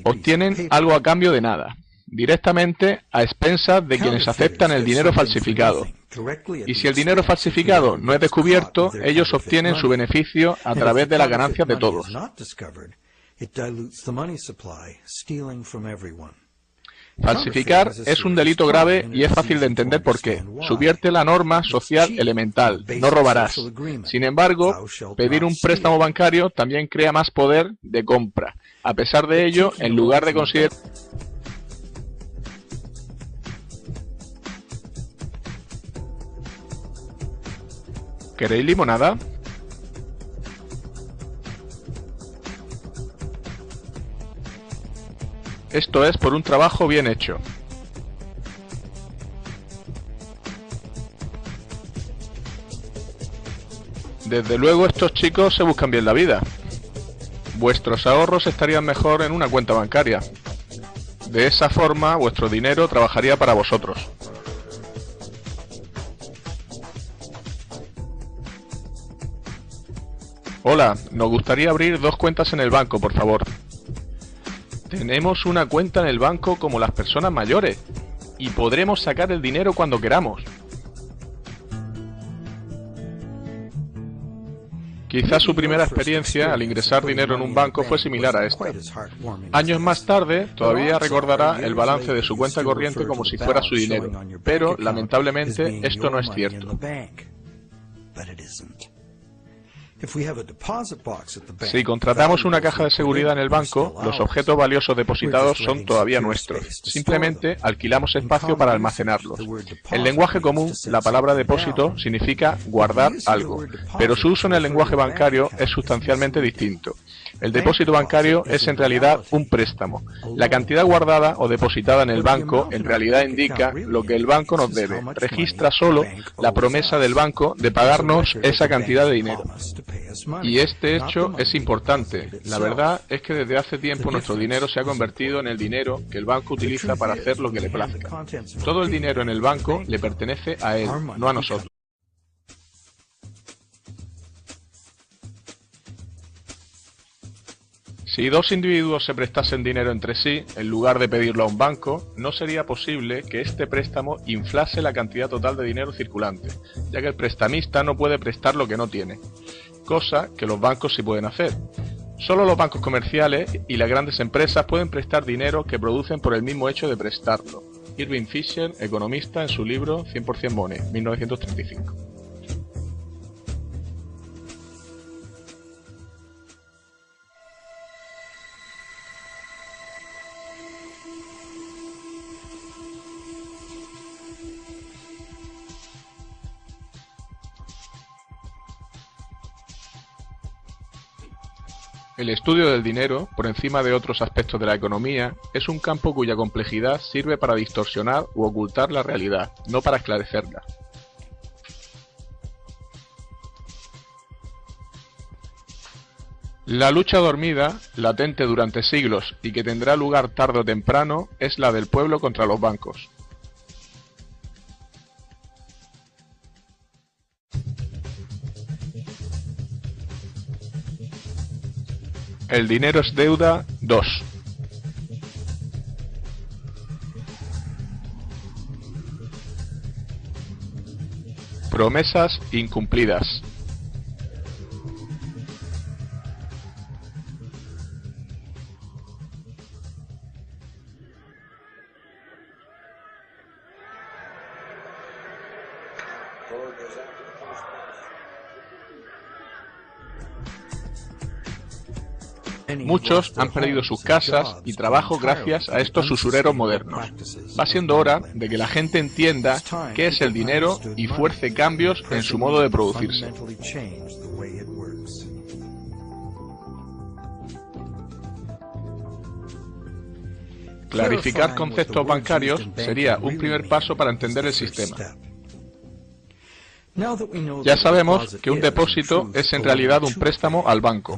Speaker 1: obtienen algo a cambio de nada, directamente a expensas de quienes aceptan el dinero falsificado. Y si el dinero falsificado no es descubierto, ellos obtienen su beneficio a través de las ganancias de todos. Falsificar es un delito grave y es fácil de entender por qué. Subvierte la norma social elemental: no robarás. Sin embargo, pedir un préstamo bancario también crea más poder de compra. A pesar de ello, en lugar de considerar... ¿Queréis limonada? Esto es por un trabajo bien hecho. Desde luego estos chicos se buscan bien la vida. Vuestros ahorros estarían mejor en una cuenta bancaria. De esa forma vuestro dinero trabajaría para vosotros. Hola, nos gustaría abrir 2 cuentas en el banco, por favor. Tenemos una cuenta en el banco como las personas mayores y podremos sacar el dinero cuando queramos. Quizás su primera experiencia al ingresar dinero en un banco fue similar a esta. Años más tarde, todavía recordará el balance de su cuenta corriente como si fuera su dinero, pero lamentablemente esto no es cierto. Si contratamos una caja de seguridad en el banco, los objetos valiosos depositados son todavía nuestros. Simplemente alquilamos espacio para almacenarlos. En lenguaje común, la palabra depósito significa guardar algo, pero su uso en el lenguaje bancario es sustancialmente distinto. El depósito bancario es en realidad un préstamo. La cantidad guardada o depositada en el banco en realidad indica lo que el banco nos debe. Registra solo la promesa del banco de pagarnos esa cantidad de dinero. Y este hecho es importante. La verdad es que desde hace tiempo nuestro dinero se ha convertido en el dinero que el banco utiliza para hacer lo que le plazca. Todo el dinero en el banco le pertenece a él, no a nosotros. Si 2 individuos se prestasen dinero entre sí, en lugar de pedirlo a un banco, no sería posible que este préstamo inflase la cantidad total de dinero circulante, ya que el prestamista no puede prestar lo que no tiene, cosa que los bancos sí pueden hacer. Solo los bancos comerciales y las grandes empresas pueden prestar dinero que producen por el mismo hecho de prestarlo. Irving Fisher, economista, en su libro 100% Money, 1935. El estudio del dinero, por encima de otros aspectos de la economía, es un campo cuya complejidad sirve para distorsionar u ocultar la realidad, no para esclarecerla. La lucha dormida, latente durante siglos y que tendrá lugar tarde o temprano, es la del pueblo contra los bancos. El dinero es deuda 2. Promesas incumplidas. Muchos han perdido sus casas y trabajos gracias a estos usureros modernos. Va siendo hora de que la gente entienda qué es el dinero y fuerce cambios en su modo de producirse. Clarificar conceptos bancarios sería un primer paso para entender el sistema. Ya sabemos que un depósito es en realidad un préstamo al banco.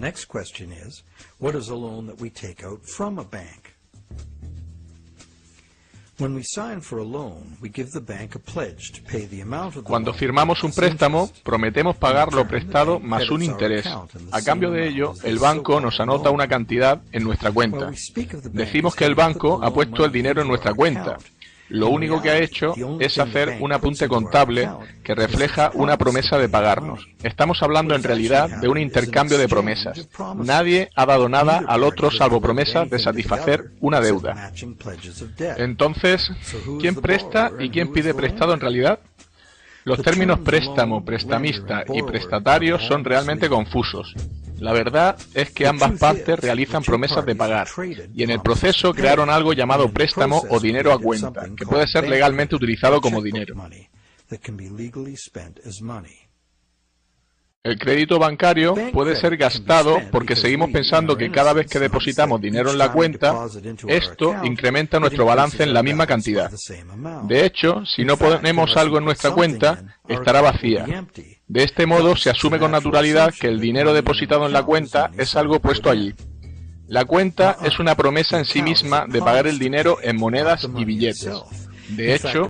Speaker 1: Cuando firmamos un préstamo, prometemos pagar lo prestado más un interés. A cambio de ello, el banco nos anota una cantidad en nuestra cuenta. Decimos que el banco ha puesto el dinero en nuestra cuenta. Lo único que ha hecho es hacer un apunte contable que refleja una promesa de pagarnos. Estamos hablando en realidad de un intercambio de promesas. Nadie ha dado nada al otro salvo promesas de satisfacer una deuda. Entonces, ¿quién presta y quién pide prestado en realidad? Los términos préstamo, prestamista y prestatario son realmente confusos. La verdad es que ambas partes realizan promesas de pagar, y en el proceso crearon algo llamado préstamo o dinero a cuenta, que puede ser legalmente utilizado como dinero. El crédito bancario puede ser gastado porque seguimos pensando que cada vez que depositamos dinero en la cuenta, esto incrementa nuestro balance en la misma cantidad. De hecho, si no ponemos algo en nuestra cuenta, estará vacía. De este modo, se asume con naturalidad que el dinero depositado en la cuenta es algo puesto allí. La cuenta es una promesa en sí misma de pagar el dinero en monedas y billetes. De hecho,